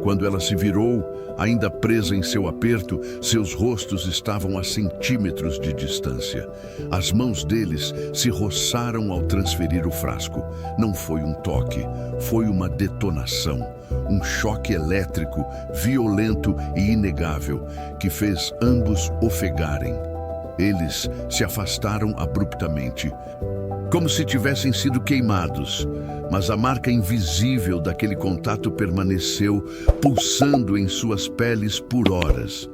Quando ela se virou, ainda presa em seu aperto, seus rostos estavam a centímetros de distância. As mãos deles se roçaram ao transferir o frasco. Não foi um toque, foi uma detonação. Um choque elétrico, violento e inegável, que fez ambos ofegarem. Eles se afastaram abruptamente, como se tivessem sido queimados, mas a marca invisível daquele contato permaneceu, pulsando em suas peles por horas.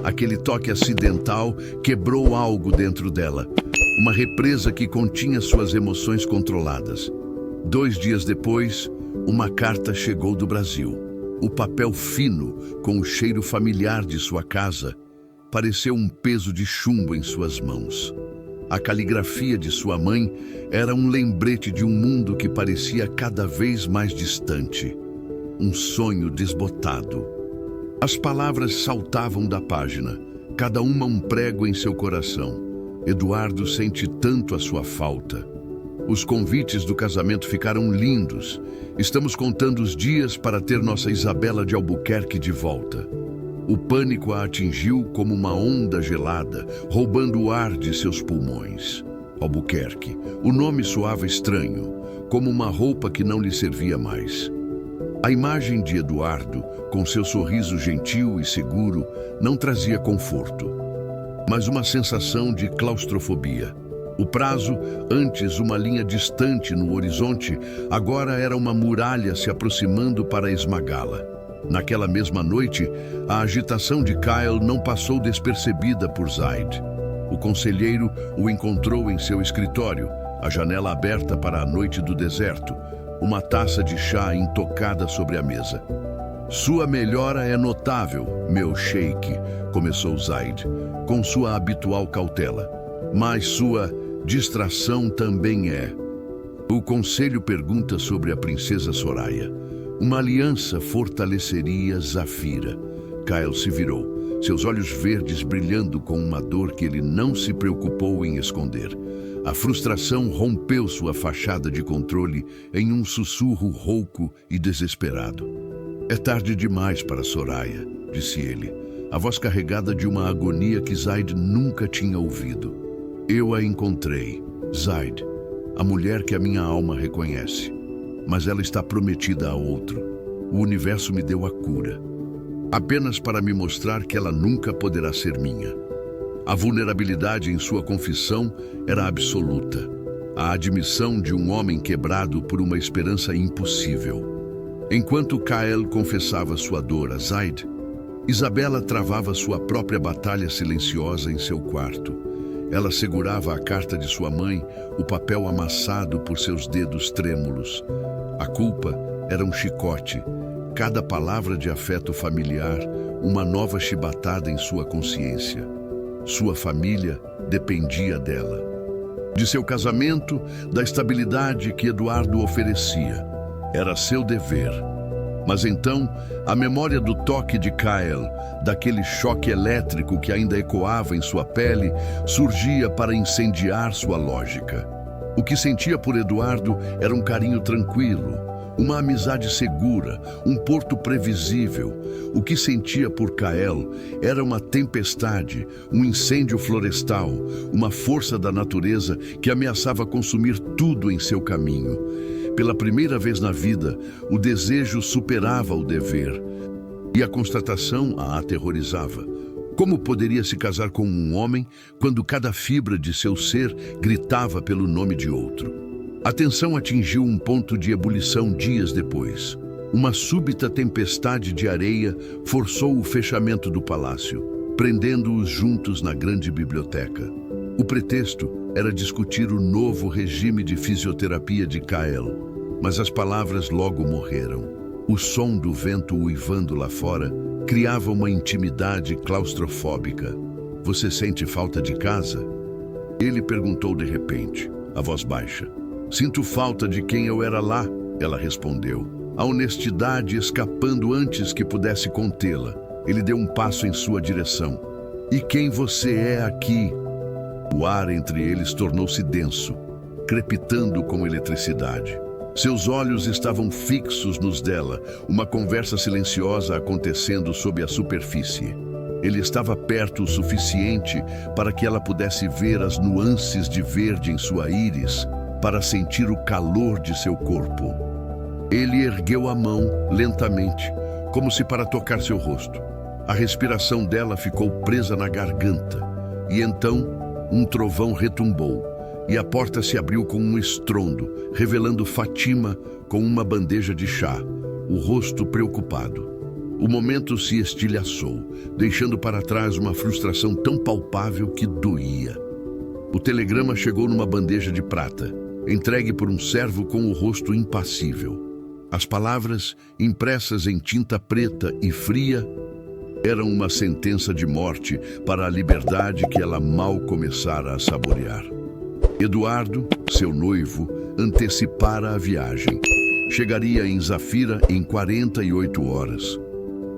Aquele toque acidental quebrou algo dentro dela, uma represa que continha suas emoções controladas. 2 dias depois, uma carta chegou do Brasil. O papel fino, com o cheiro familiar de sua casa, pareceu um peso de chumbo em suas mãos. A caligrafia de sua mãe era um lembrete de um mundo que parecia cada vez mais distante. Um sonho desbotado. As palavras saltavam da página, cada uma um prego em seu coração. Eduardo sente tanto a sua falta. Os convites do casamento ficaram lindos. Estamos contando os dias para ter nossa Isabela de Albuquerque de volta. O pânico a atingiu como uma onda gelada, roubando o ar de seus pulmões. Albuquerque. O nome soava estranho, como uma roupa que não lhe servia mais. A imagem de Eduardo, com seu sorriso gentil e seguro, não trazia conforto, mas uma sensação de claustrofobia. O prazo, antes uma linha distante no horizonte, agora era uma muralha se aproximando para esmagá-la. Naquela mesma noite, a agitação de Kyle não passou despercebida por Zaid. O conselheiro o encontrou em seu escritório, a janela aberta para a noite do deserto, uma taça de chá intocada sobre a mesa. Sua melhora é notável, meu sheik, começou Zaid, com sua habitual cautela. Mas sua distração também é. O conselho pergunta sobre a princesa Soraya. Uma aliança fortaleceria Zafira. Kyle se virou, seus olhos verdes brilhando com uma dor que ele não se preocupou em esconder. A frustração rompeu sua fachada de controle em um sussurro rouco e desesperado. É tarde demais para Soraya, disse ele, a voz carregada de uma agonia que Zaid nunca tinha ouvido. Eu a encontrei, Zaid, a mulher que a minha alma reconhece. Mas ela está prometida a outro. O universo me deu a cura, apenas para me mostrar que ela nunca poderá ser minha. A vulnerabilidade em sua confissão era absoluta. A admissão de um homem quebrado por uma esperança impossível. Enquanto Kyle confessava sua dor a Zaid, Isabela travava sua própria batalha silenciosa em seu quarto. Ela segurava a carta de sua mãe, o papel amassado por seus dedos trêmulos. A culpa era um chicote, cada palavra de afeto familiar, uma nova chibatada em sua consciência. Sua família dependia dela. De seu casamento, da estabilidade que Eduardo oferecia. Era seu dever. Mas então, a memória do toque de Kyle, daquele choque elétrico que ainda ecoava em sua pele, surgia para incendiar sua lógica. O que sentia por Eduardo era um carinho tranquilo, uma amizade segura, um porto previsível. O que sentia por Kyle era uma tempestade, um incêndio florestal, uma força da natureza que ameaçava consumir tudo em seu caminho. Pela primeira vez na vida, o desejo superava o dever, e a constatação a aterrorizava. Como poderia se casar com um homem quando cada fibra de seu ser gritava pelo nome de outro? A tensão atingiu um ponto de ebulição dias depois. Uma súbita tempestade de areia forçou o fechamento do palácio, prendendo-os juntos na grande biblioteca. O pretexto era discutir o novo regime de fisioterapia de Kyle, mas as palavras logo morreram. O som do vento uivando lá fora criava uma intimidade claustrofóbica. Você sente falta de casa? Ele perguntou de repente, a voz baixa. Sinto falta de quem eu era lá, ela respondeu. A honestidade escapando antes que pudesse contê-la. Ele deu um passo em sua direção. E quem você é aqui? O ar entre eles tornou-se denso, crepitando com eletricidade. Seus olhos estavam fixos nos dela, uma conversa silenciosa acontecendo sob a superfície. Ele estava perto o suficiente para que ela pudesse ver as nuances de verde em sua íris, para sentir o calor de seu corpo. Ele ergueu a mão lentamente, como se para tocar seu rosto. A respiração dela ficou presa na garganta, e então um trovão retumbou, e a porta se abriu com um estrondo, revelando Fátima com uma bandeja de chá, o rosto preocupado. O momento se estilhaçou, deixando para trás uma frustração tão palpável que doía. O telegrama chegou numa bandeja de prata, entregue por um servo com o rosto impassível. As palavras, impressas em tinta preta e fria, eram uma sentença de morte para a liberdade que ela mal começara a saborear. Eduardo, seu noivo, antecipara a viagem. Chegaria em Zafira em 48 horas.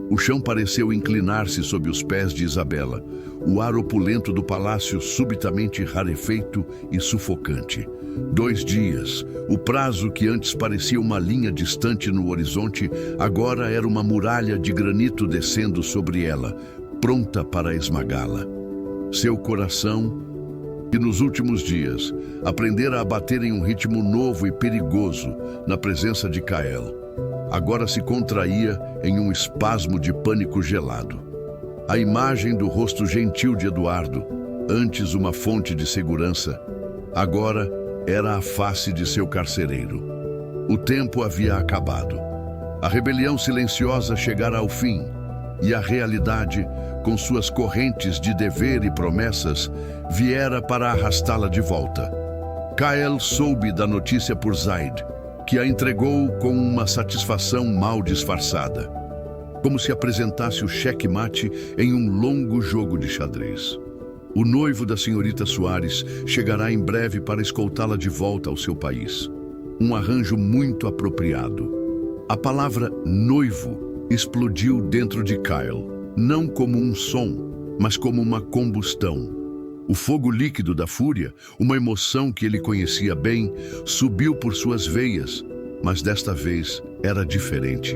O chão pareceu inclinar-se sob os pés de Isabela, o ar opulento do palácio subitamente rarefeito e sufocante. 2 dias, o prazo que antes parecia uma linha distante no horizonte, agora era uma muralha de granito descendo sobre ela, pronta para esmagá-la. Seu coração, que nos últimos dias aprendera a bater em um ritmo novo e perigoso na presença de Kael, agora se contraía em um espasmo de pânico gelado. A imagem do rosto gentil de Eduardo, antes uma fonte de segurança, agora era a face de seu carcereiro. O tempo havia acabado. A rebelião silenciosa chegara ao fim, e a realidade, com suas correntes de dever e promessas, viera para arrastá-la de volta. Kael soube da notícia por Zaid, que a entregou com uma satisfação mal disfarçada, como se apresentasse o cheque-mate em um longo jogo de xadrez. O noivo da senhorita Soares chegará em breve para escoltá-la de volta ao seu país. Um arranjo muito apropriado. A palavra noivo explodiu dentro de Kyle, não como um som, mas como uma combustão. O fogo líquido da fúria, uma emoção que ele conhecia bem, subiu por suas veias, mas desta vez era diferente.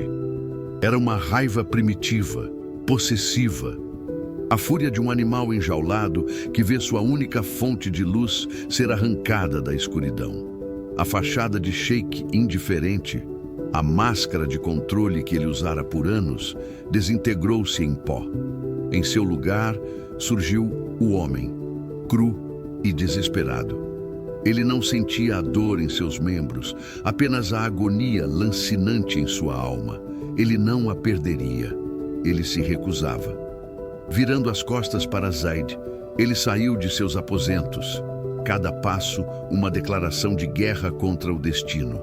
Era uma raiva primitiva, possessiva. A fúria de um animal enjaulado que vê sua única fonte de luz ser arrancada da escuridão. A fachada de sheik indiferente, a máscara de controle que ele usara por anos, desintegrou-se em pó. Em seu lugar, surgiu o homem, cru e desesperado. Ele não sentia a dor em seus membros, apenas a agonia lancinante em sua alma. Ele não a perderia. Ele se recusava. Virando as costas para Zaid, ele saiu de seus aposentos. Cada passo, uma declaração de guerra contra o destino.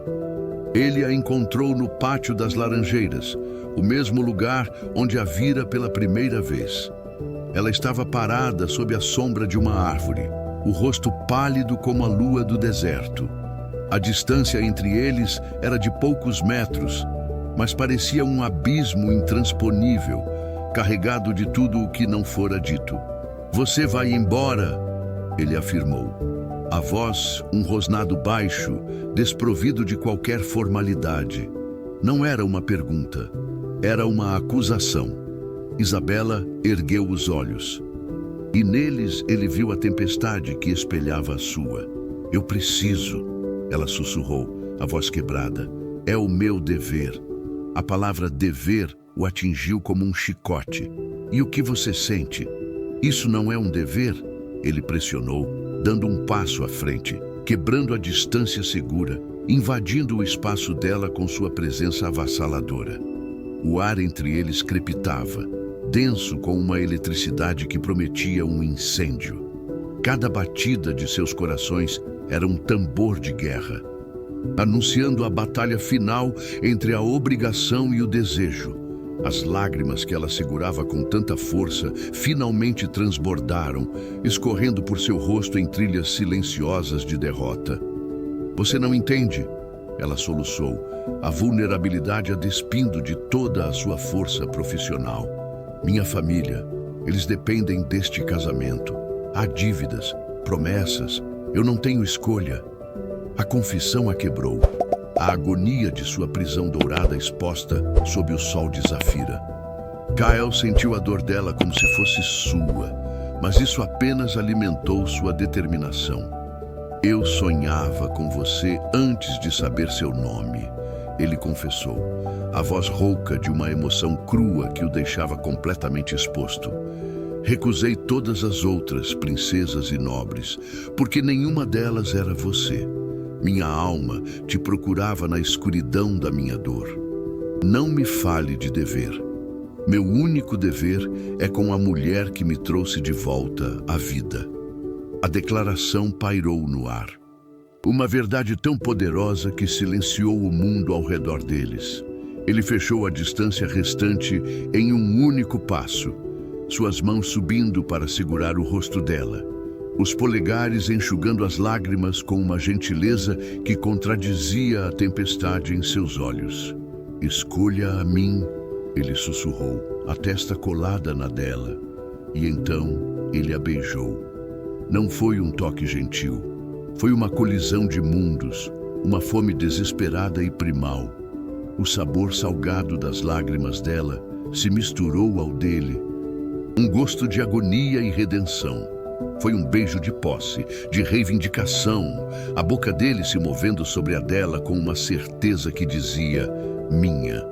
Ele a encontrou no pátio das Laranjeiras, o mesmo lugar onde a vira pela primeira vez. Ela estava parada sob a sombra de uma árvore, o rosto pálido como a lua do deserto. A distância entre eles era de poucos metros, mas parecia um abismo intransponível, carregado de tudo o que não fora dito. "Você vai embora", ele afirmou. A voz, um rosnado baixo, desprovido de qualquer formalidade. Não era uma pergunta, era uma acusação. Isabela ergueu os olhos. E neles ele viu a tempestade que espelhava a sua. "Eu preciso", ela sussurrou, a voz quebrada. "É o meu dever." A palavra dever o atingiu como um chicote. "E o que você sente? Isso não é um dever?" Ele pressionou, dando um passo à frente, quebrando a distância segura, invadindo o espaço dela com sua presença avassaladora. O ar entre eles crepitava, denso com uma eletricidade que prometia um incêndio. Cada batida de seus corações era um tambor de guerra, anunciando a batalha final entre a obrigação e o desejo, As lágrimas que ela segurava com tanta força finalmente transbordaram, escorrendo por seu rosto em trilhas silenciosas de derrota. "Você não entende?" Ela soluçou, a vulnerabilidade a despindo de toda a sua força profissional. "Minha família, eles dependem deste casamento. Há dívidas, promessas, eu não tenho escolha." A confissão a quebrou. A agonia de sua prisão dourada exposta sob o sol de Zafira. Kyle sentiu a dor dela como se fosse sua, mas isso apenas alimentou sua determinação. "Eu sonhava com você antes de saber seu nome", ele confessou, a voz rouca de uma emoção crua que o deixava completamente exposto. "Recusei todas as outras princesas e nobres, porque nenhuma delas era você. Minha alma te procurava na escuridão da minha dor. Não me fale de dever. Meu único dever é com a mulher que me trouxe de volta à vida." A declaração pairou no ar. Uma verdade tão poderosa que silenciou o mundo ao redor deles. Ele fechou a distância restante em um único passo, suas mãos subindo para segurar o rosto dela, os polegares enxugando as lágrimas com uma gentileza que contradizia a tempestade em seus olhos. "Escolha a mim", ele sussurrou, a testa colada na dela. E então ele a beijou. Não foi um toque gentil. Foi uma colisão de mundos, uma fome desesperada e primal. O sabor salgado das lágrimas dela se misturou ao dele. Um gosto de agonia e redenção. Foi um beijo de posse, de reivindicação, a boca dele se movendo sobre a dela com uma certeza que dizia "minha".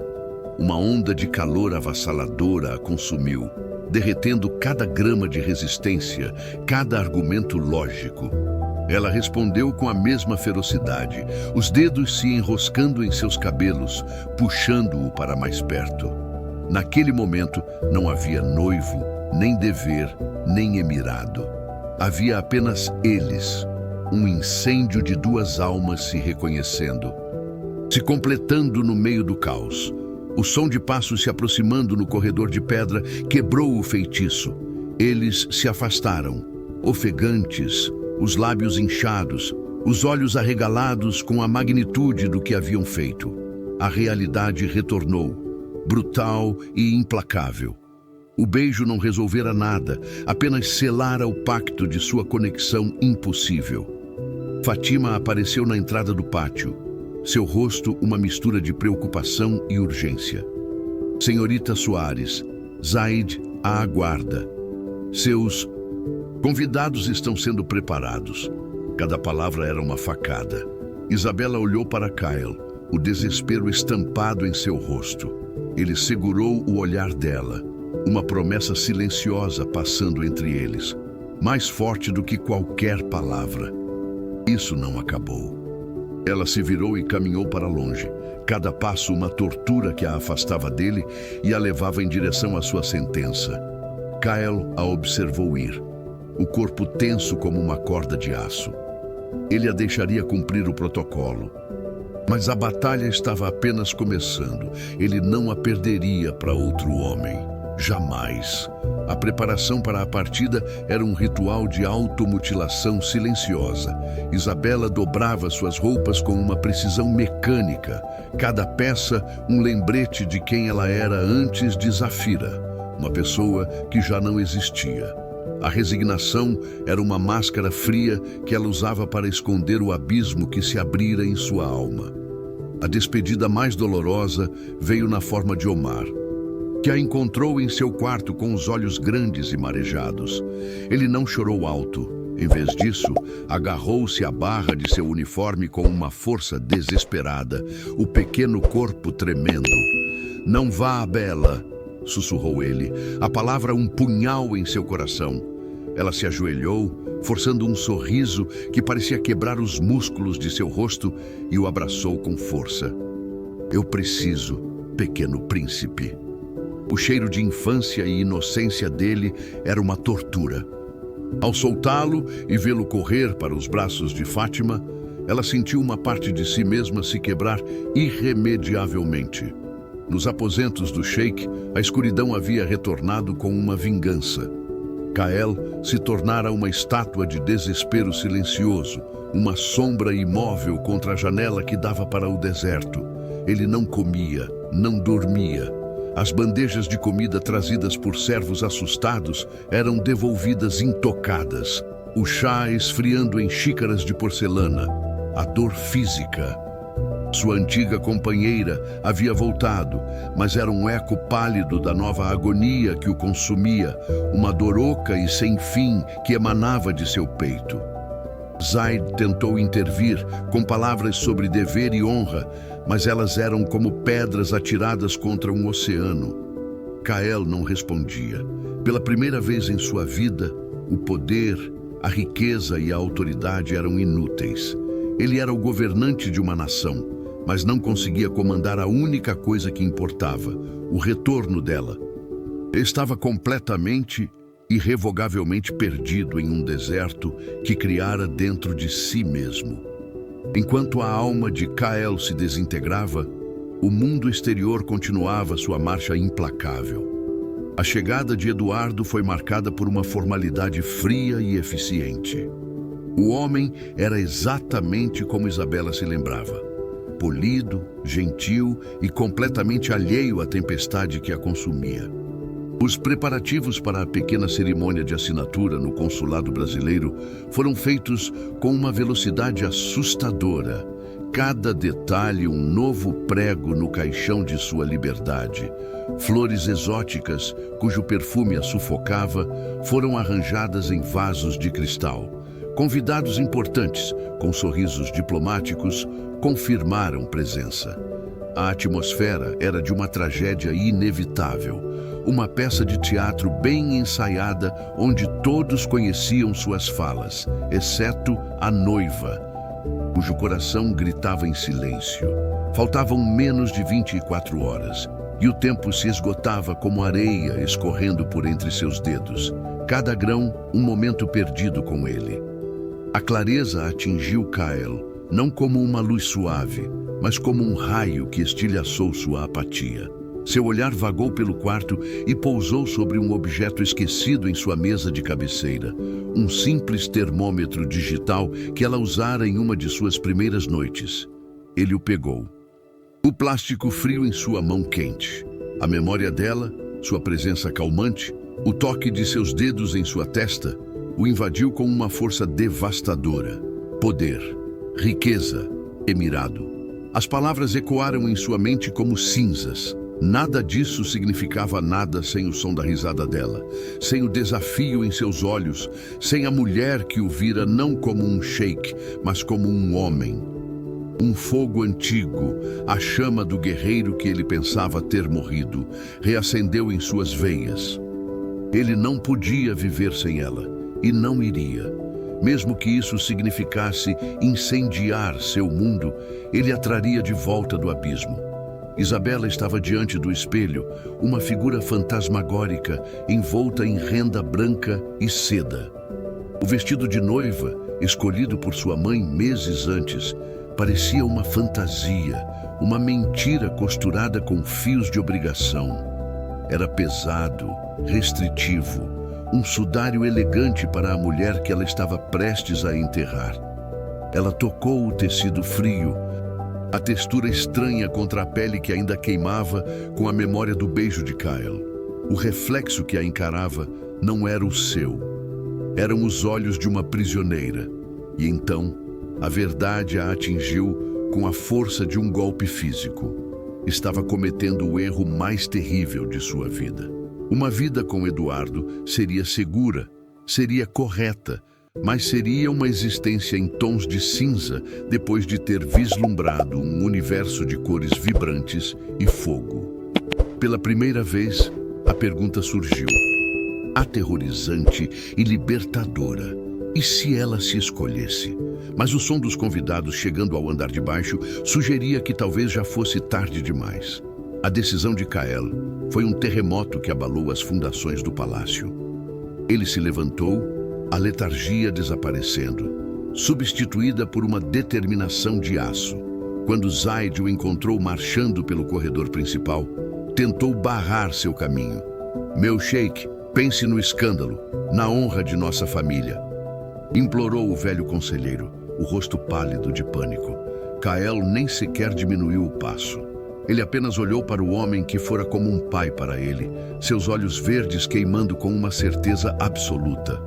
Uma onda de calor avassaladora a consumiu, derretendo cada grama de resistência, cada argumento lógico. Ela respondeu com a mesma ferocidade, os dedos se enroscando em seus cabelos, puxando-o para mais perto. Naquele momento não havia noivo, nem dever, nem emirado. Havia apenas eles, um incêndio de duas almas se reconhecendo, se completando no meio do caos. O som de passos se aproximando no corredor de pedra quebrou o feitiço. Eles se afastaram, ofegantes, os lábios inchados, os olhos arregalados com a magnitude do que haviam feito. A realidade retornou, brutal e implacável. O beijo não resolvera nada, apenas selara o pacto de sua conexão impossível. Fátima apareceu na entrada do pátio, seu rosto uma mistura de preocupação e urgência. "Senhorita Soares, Zaid a aguarda. Seus convidados estão sendo preparados." Cada palavra era uma facada. Isabela olhou para Kyle, o desespero estampado em seu rosto. Ele segurou o olhar dela, uma promessa silenciosa passando entre eles, mais forte do que qualquer palavra. Isso não acabou. Ela se virou e caminhou para longe, cada passo uma tortura que a afastava dele e a levava em direção à sua sentença. Kyle a observou ir, o corpo tenso como uma corda de aço. Ele a deixaria cumprir o protocolo. Mas a batalha estava apenas começando. Ele não a perderia para outro homem. Jamais. A preparação para a partida era um ritual de automutilação silenciosa. Isabela dobrava suas roupas com uma precisão mecânica, cada peça um lembrete de quem ela era antes de Zafira, uma pessoa que já não existia. A resignação era uma máscara fria que ela usava para esconder o abismo que se abrira em sua alma. A despedida mais dolorosa veio na forma de Omar, que a encontrou em seu quarto com os olhos grandes e marejados. Ele não chorou alto. Em vez disso, agarrou-se à barra de seu uniforme com uma força desesperada, o pequeno corpo tremendo. "Não vá, Bela", sussurrou ele, a palavra um punhal em seu coração. Ela se ajoelhou, forçando um sorriso que parecia quebrar os músculos de seu rosto, e o abraçou com força. "Eu preciso, pequeno príncipe." O cheiro de infância e inocência dele era uma tortura. Ao soltá-lo e vê-lo correr para os braços de Fátima, ela sentiu uma parte de si mesma se quebrar irremediavelmente. Nos aposentos do sheik, a escuridão havia retornado com uma vingança. Kael se tornara uma estátua de desespero silencioso, uma sombra imóvel contra a janela que dava para o deserto. Ele não comia, não dormia. As bandejas de comida trazidas por servos assustados eram devolvidas intocadas. O chá esfriando em xícaras de porcelana. A dor física. Sua antiga companheira havia voltado, mas era um eco pálido da nova agonia que o consumia, uma dor oca e sem fim que emanava de seu peito. Zaid tentou intervir com palavras sobre dever e honra, mas elas eram como pedras atiradas contra um oceano. Kael não respondia. Pela primeira vez em sua vida, o poder, a riqueza e a autoridade eram inúteis. Ele era o governante de uma nação, mas não conseguia comandar a única coisa que importava, o retorno dela. Estava completamente, irrevogavelmente perdido em um deserto que criara dentro de si mesmo. Enquanto a alma de Kael se desintegrava, o mundo exterior continuava sua marcha implacável. A chegada de Eduardo foi marcada por uma formalidade fria e eficiente. O homem era exatamente como Isabela se lembrava. Polido, gentil e completamente alheio à tempestade que a consumia. Os preparativos para a pequena cerimônia de assinatura no consulado brasileiro foram feitos com uma velocidade assustadora. Cada detalhe um novo prego no caixão de sua liberdade. Flores exóticas, cujo perfume a sufocava, foram arranjadas em vasos de cristal. Convidados importantes, com sorrisos diplomáticos, confirmaram presença. A atmosfera era de uma tragédia inevitável, uma peça de teatro bem ensaiada onde todos conheciam suas falas, exceto a noiva, cujo coração gritava em silêncio. Faltavam menos de 24 horas e o tempo se esgotava como areia escorrendo por entre seus dedos. Cada grão, um momento perdido com ele. A clareza atingiu Kael, não como uma luz suave, mas como um raio que estilhaçou sua apatia. Seu olhar vagou pelo quarto e pousou sobre um objeto esquecido em sua mesa de cabeceira, um simples termômetro digital que ela usara em uma de suas primeiras noites. Ele o pegou. O plástico frio em sua mão quente. A memória dela, sua presença calmante, o toque de seus dedos em sua testa, o invadiu com uma força devastadora. Poder, riqueza, emirado. As palavras ecoaram em sua mente como cinzas. Nada disso significava nada sem o som da risada dela, sem o desafio em seus olhos, sem a mulher que o vira não como um sheik, mas como um homem. Um fogo antigo, a chama do guerreiro que ele pensava ter morrido, reacendeu em suas veias. Ele não podia viver sem ela. E não iria. Mesmo que isso significasse incendiar seu mundo, ele a traria de volta do abismo. Isabela estava diante do espelho, uma figura fantasmagórica, envolta em renda branca e seda. O vestido de noiva, escolhido por sua mãe meses antes, parecia uma fantasia, uma mentira costurada com fios de obrigação. Era pesado, restritivo, um sudário elegante para a mulher que ela estava prestes a enterrar. Ela tocou o tecido frio, a textura estranha contra a pele que ainda queimava com a memória do beijo de Kael. O reflexo que a encarava não era o seu. Eram os olhos de uma prisioneira. E então, a verdade a atingiu com a força de um golpe físico. Estava cometendo o erro mais terrível de sua vida. Uma vida com Eduardo seria segura, seria correta, mas seria uma existência em tons de cinza depois de ter vislumbrado um universo de cores vibrantes e fogo. Pela primeira vez, a pergunta surgiu, aterrorizante e libertadora. E se ela se escolhesse? Mas o som dos convidados chegando ao andar de baixo sugeria que talvez já fosse tarde demais. A decisão de Kael foi um terremoto que abalou as fundações do palácio. Ele se levantou, a letargia desaparecendo, substituída por uma determinação de aço. Quando Zaid o encontrou marchando pelo corredor principal, tentou barrar seu caminho. Meu sheik, pense no escândalo, na honra de nossa família. Implorou o velho conselheiro, o rosto pálido de pânico. Kael nem sequer diminuiu o passo. Ele apenas olhou para o homem que fora como um pai para ele, seus olhos verdes queimando com uma certeza absoluta.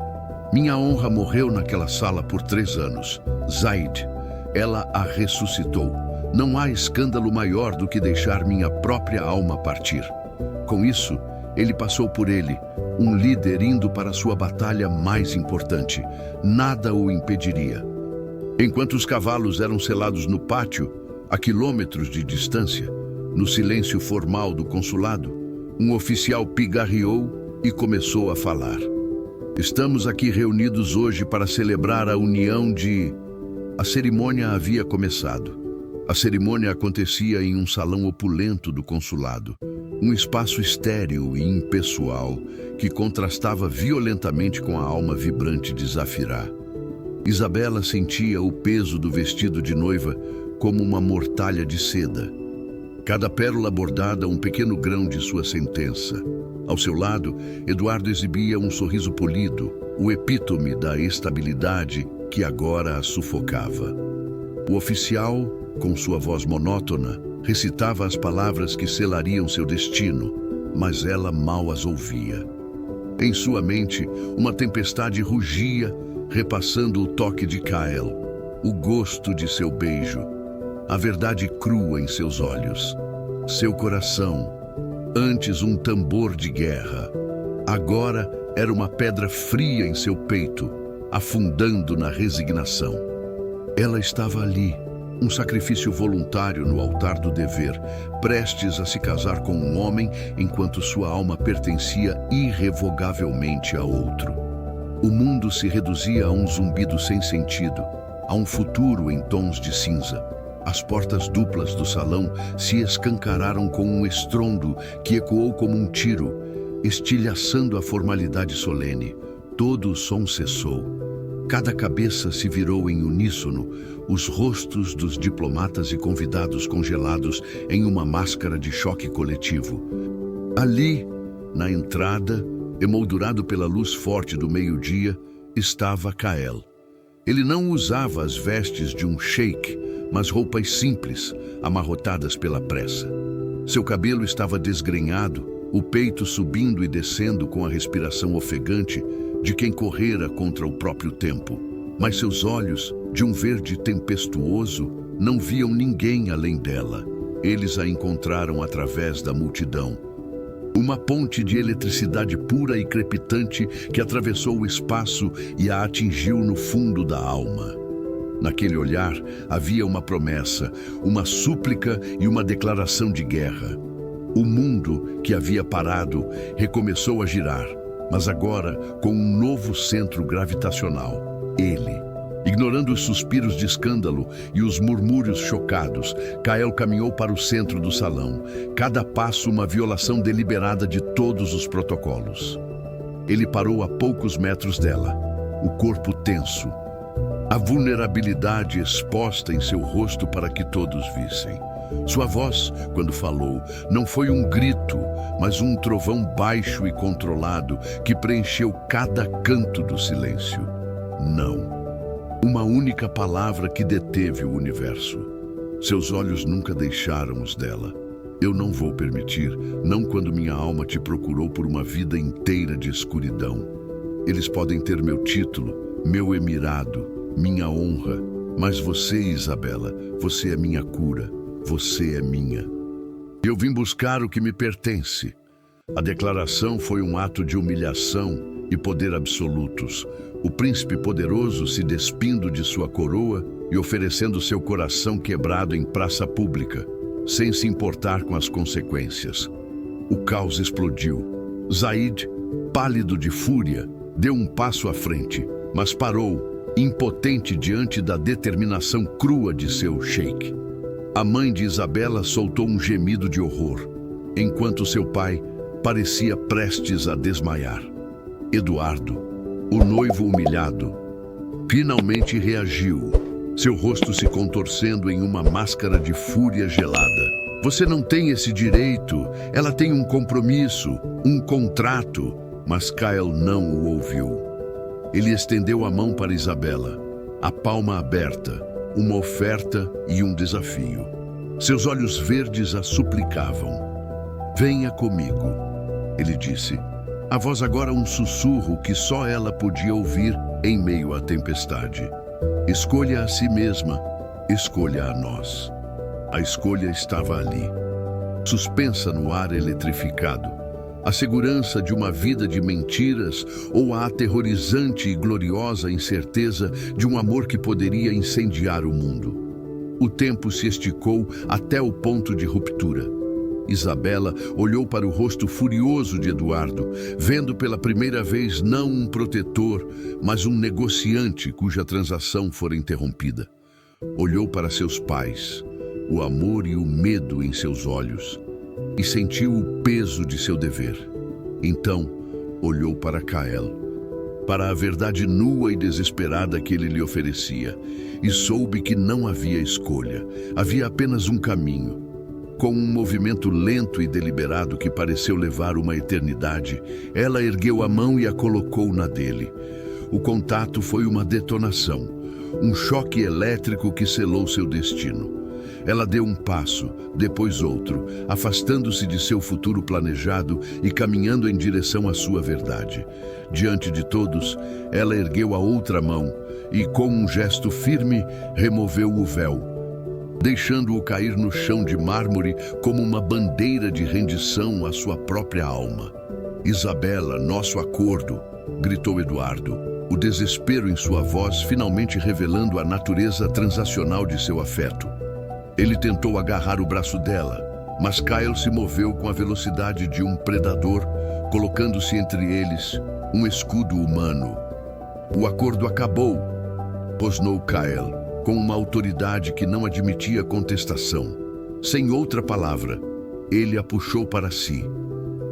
Minha honra morreu naquela sala por 3 anos. Zaid, ela a ressuscitou. Não há escândalo maior do que deixar minha própria alma partir. Com isso, ele passou por ele, um líder indo para sua batalha mais importante. Nada o impediria. Enquanto os cavalos eram selados no pátio, a quilômetros de distância, no silêncio formal do consulado, um oficial pigarreou e começou a falar. Estamos aqui reunidos hoje para celebrar a união de... A cerimônia havia começado. A cerimônia acontecia em um salão opulento do consulado, um espaço estéril e impessoal que contrastava violentamente com a alma vibrante de Zafirá. Isabela sentia o peso do vestido de noiva como uma mortalha de seda. Cada pérola bordada um pequeno grão de sua sentença. Ao seu lado, Eduardo exibia um sorriso polido, o epítome da estabilidade que agora a sufocava. O oficial, com sua voz monótona, recitava as palavras que selariam seu destino, mas ela mal as ouvia. Em sua mente, uma tempestade rugia, repassando o toque de Kael, o gosto de seu beijo, a verdade crua em seus olhos. Seu coração, antes um tambor de guerra, agora era uma pedra fria em seu peito, afundando na resignação. Ela estava ali, um sacrifício voluntário no altar do dever, prestes a se casar com um homem enquanto sua alma pertencia irrevogavelmente a outro. O mundo se reduzia a um zumbido sem sentido, a um futuro em tons de cinza. As portas duplas do salão se escancararam com um estrondo que ecoou como um tiro, estilhaçando a formalidade solene. Todo o som cessou. Cada cabeça se virou em uníssono, os rostos dos diplomatas e convidados congelados em uma máscara de choque coletivo. Ali, na entrada, emoldurado pela luz forte do meio-dia, estava Kael. Ele não usava as vestes de um sheik, mas roupas simples, amarrotadas pela pressa. Seu cabelo estava desgrenhado, o peito subindo e descendo com a respiração ofegante de quem correra contra o próprio tempo. Mas seus olhos, de um verde tempestuoso, não viam ninguém além dela. Eles a encontraram através da multidão. Uma ponte de eletricidade pura e crepitante que atravessou o espaço e a atingiu no fundo da alma. Naquele olhar havia uma promessa, uma súplica e uma declaração de guerra. O mundo, que havia parado, recomeçou a girar, mas agora com um novo centro gravitacional, ele. Ignorando os suspiros de escândalo e os murmúrios chocados, Kael caminhou para o centro do salão, cada passo uma violação deliberada de todos os protocolos. Ele parou a poucos metros dela, o corpo tenso, a vulnerabilidade exposta em seu rosto para que todos vissem. Sua voz, quando falou, não foi um grito, mas um trovão baixo e controlado que preencheu cada canto do silêncio. Não. Uma única palavra que deteve o universo. Seus olhos nunca deixaram os dela. Eu não vou permitir, não quando minha alma te procurou por uma vida inteira de escuridão. Eles podem ter meu título, meu emirado, minha honra, mas você, Isabela, você é minha cura, você é minha. Eu vim buscar o que me pertence. A declaração foi um ato de humilhação e poder absolutos. O príncipe poderoso se despindo de sua coroa e oferecendo seu coração quebrado em praça pública, sem se importar com as consequências. O caos explodiu. Zaid, pálido de fúria, deu um passo à frente, mas parou, impotente diante da determinação crua de seu sheik. A mãe de Isabela soltou um gemido de horror, enquanto seu pai parecia prestes a desmaiar. Eduardo, o noivo humilhado, finalmente reagiu, seu rosto se contorcendo em uma máscara de fúria gelada. Você não tem esse direito, ela tem um compromisso, um contrato. Mas Kyle não o ouviu. Ele estendeu a mão para Isabela, a palma aberta, uma oferta e um desafio. Seus olhos verdes a suplicavam. Venha comigo, ele disse. A voz agora um sussurro que só ela podia ouvir em meio à tempestade. Escolha a si mesma, escolha a nós. A escolha estava ali, suspensa no ar eletrificado. A segurança de uma vida de mentiras ou a aterrorizante e gloriosa incerteza de um amor que poderia incendiar o mundo. O tempo se esticou até o ponto de ruptura. Isabela olhou para o rosto furioso de Eduardo, vendo pela primeira vez não um protetor, mas um negociante cuja transação fora interrompida. Olhou para seus pais, o amor e o medo em seus olhos, e sentiu o peso de seu dever. Então, olhou para Kyle, para a verdade nua e desesperada que ele lhe oferecia, e soube que não havia escolha, havia apenas um caminho. Com um movimento lento e deliberado que pareceu levar uma eternidade, ela ergueu a mão e a colocou na dele. O contato foi uma detonação, um choque elétrico que selou seu destino. Ela deu um passo, depois outro, afastando-se de seu futuro planejado e caminhando em direção à sua verdade. Diante de todos, ela ergueu a outra mão e, com um gesto firme, removeu o véu, deixando-o cair no chão de mármore como uma bandeira de rendição à sua própria alma. Isabela, nosso acordo, gritou Eduardo, o desespero em sua voz finalmente revelando a natureza transacional de seu afeto. Ele tentou agarrar o braço dela, mas Kyle se moveu com a velocidade de um predador, colocando-se entre eles um escudo humano. O acordo acabou, rosnou Kyle, com uma autoridade que não admitia contestação. Sem outra palavra, ele a puxou para si,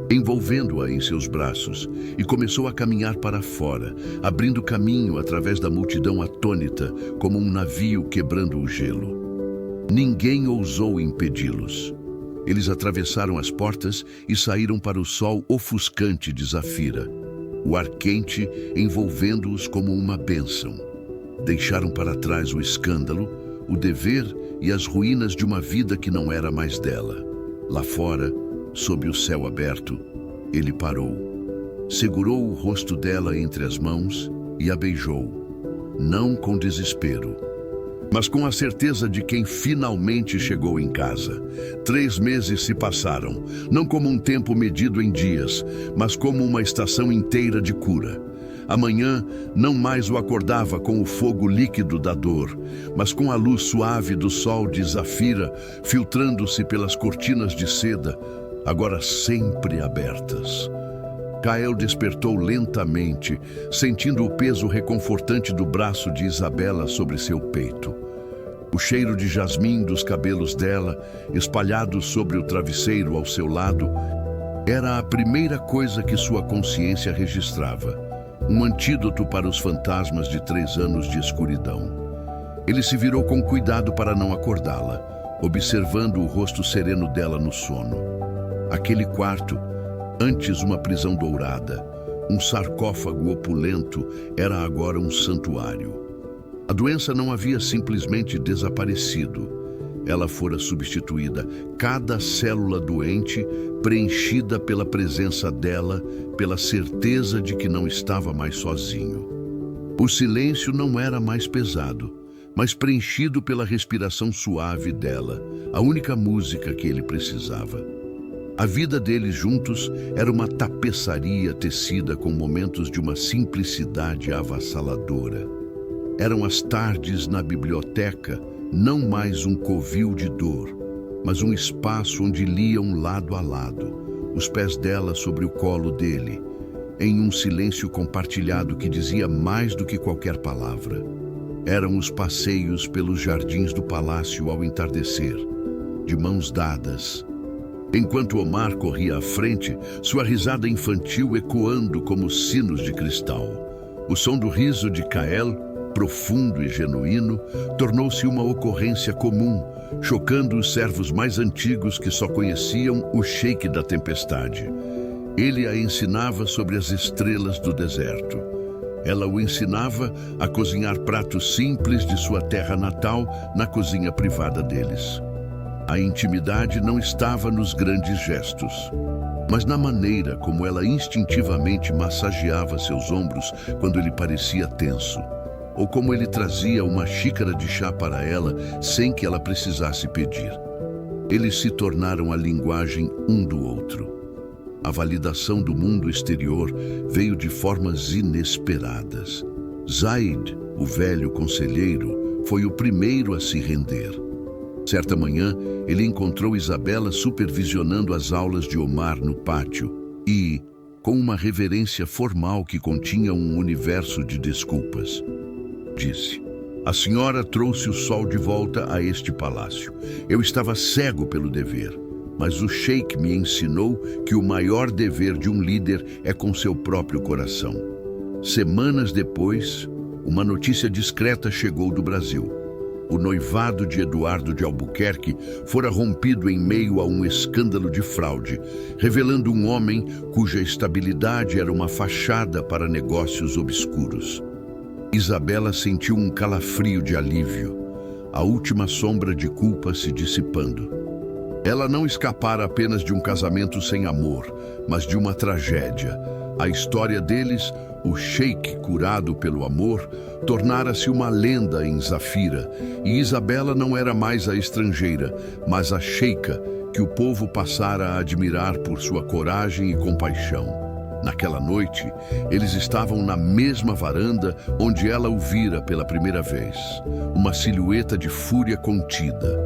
envolvendo-a em seus braços, e começou a caminhar para fora, abrindo caminho através da multidão atônita, como um navio quebrando o gelo. Ninguém ousou impedi-los. Eles atravessaram as portas e saíram para o sol ofuscante de Zafira, o ar quente envolvendo-os como uma bênção. Deixaram para trás o escândalo, o dever e as ruínas de uma vida que não era mais dela. Lá fora, sob o céu aberto, ele parou. Segurou o rosto dela entre as mãos e a beijou. Não com desespero, mas com a certeza de quem finalmente chegou em casa. 3 meses se passaram, não como um tempo medido em dias, mas como uma estação inteira de cura. Amanhã não mais o acordava com o fogo líquido da dor, mas com a luz suave do sol de Zafira filtrando-se pelas cortinas de seda, agora sempre abertas. Kyle despertou lentamente, sentindo o peso reconfortante do braço de Isabela sobre seu peito. O cheiro de jasmim dos cabelos dela, espalhados sobre o travesseiro ao seu lado, era a primeira coisa que sua consciência registrava. Um antídoto para os fantasmas de 3 anos de escuridão. Ele se virou com cuidado para não acordá-la, observando o rosto sereno dela no sono. Aquele quarto, antes uma prisão dourada, um sarcófago opulento, era agora um santuário. A doença não havia simplesmente desaparecido. Ela fora substituída, cada célula doente preenchida pela presença dela, pela certeza de que não estava mais sozinho. O silêncio não era mais pesado, mas preenchido pela respiração suave dela, a única música que ele precisava. A vida deles juntos era uma tapeçaria tecida com momentos de uma simplicidade avassaladora. Eram as tardes na biblioteca, não mais um covil de dor, mas um espaço onde liam lado a lado, os pés dela sobre o colo dele, em um silêncio compartilhado que dizia mais do que qualquer palavra. Eram os passeios pelos jardins do palácio ao entardecer, de mãos dadas, enquanto Omar corria à frente, sua risada infantil ecoando como sinos de cristal. O som do riso de Kyle profundo e genuíno, tornou-se uma ocorrência comum, chocando os servos mais antigos que só conheciam o Sheik da tempestade. Ele a ensinava sobre as estrelas do deserto. Ela o ensinava a cozinhar pratos simples de sua terra natal na cozinha privada deles. A intimidade não estava nos grandes gestos, mas na maneira como ela instintivamente massageava seus ombros quando ele parecia tenso, ou como ele trazia uma xícara de chá para ela sem que ela precisasse pedir. Eles se tornaram a linguagem um do outro. A validação do mundo exterior veio de formas inesperadas. Zaid, o velho conselheiro, foi o primeiro a se render. Certa manhã, ele encontrou Isabela supervisionando as aulas de Omar no pátio e, com uma reverência formal que continha um universo de desculpas, disse: "A senhora trouxe o sol de volta a este palácio. Eu estava cego pelo dever, mas o Sheik me ensinou que o maior dever de um líder é com seu próprio coração." Semanas depois, uma notícia discreta chegou do Brasil. O noivado de Eduardo de Albuquerque fora rompido em meio a um escândalo de fraude, revelando um homem cuja estabilidade era uma fachada para negócios obscuros. Isabela sentiu um calafrio de alívio, a última sombra de culpa se dissipando. Ela não escapara apenas de um casamento sem amor, mas de uma tragédia. A história deles, o Sheik curado pelo amor, tornara-se uma lenda em Zafira, e Isabela não era mais a estrangeira, mas a Sheika, que o povo passara a admirar por sua coragem e compaixão. Naquela noite, eles estavam na mesma varanda onde ela o vira pela primeira vez, uma silhueta de fúria contida.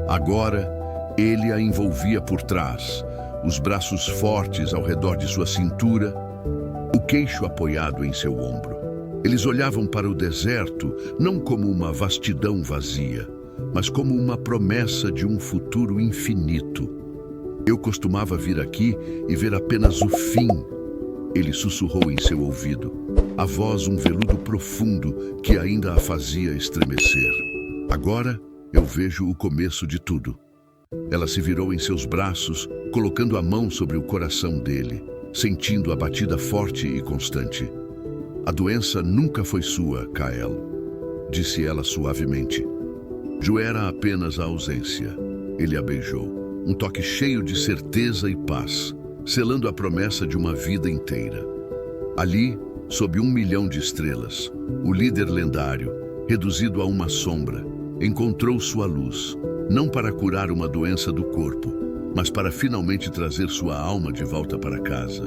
Agora, ele a envolvia por trás, os braços fortes ao redor de sua cintura, o queixo apoiado em seu ombro. Eles olhavam para o deserto não como uma vastidão vazia, mas como uma promessa de um futuro infinito. "Eu costumava vir aqui e ver apenas o fim", ele sussurrou em seu ouvido, a voz um veludo profundo que ainda a fazia estremecer. "Agora eu vejo o começo de tudo." Ela se virou em seus braços, colocando a mão sobre o coração dele, sentindo a batida forte e constante. "A doença nunca foi sua, Kael", disse ela suavemente. "Jo era apenas a ausência." Ele a beijou, um toque cheio de certeza e paz, selando a promessa de uma vida inteira. Ali, sob 1 milhão de estrelas, o líder lendário, reduzido a uma sombra, encontrou sua luz, não para curar uma doença do corpo, mas para finalmente trazer sua alma de volta para casa.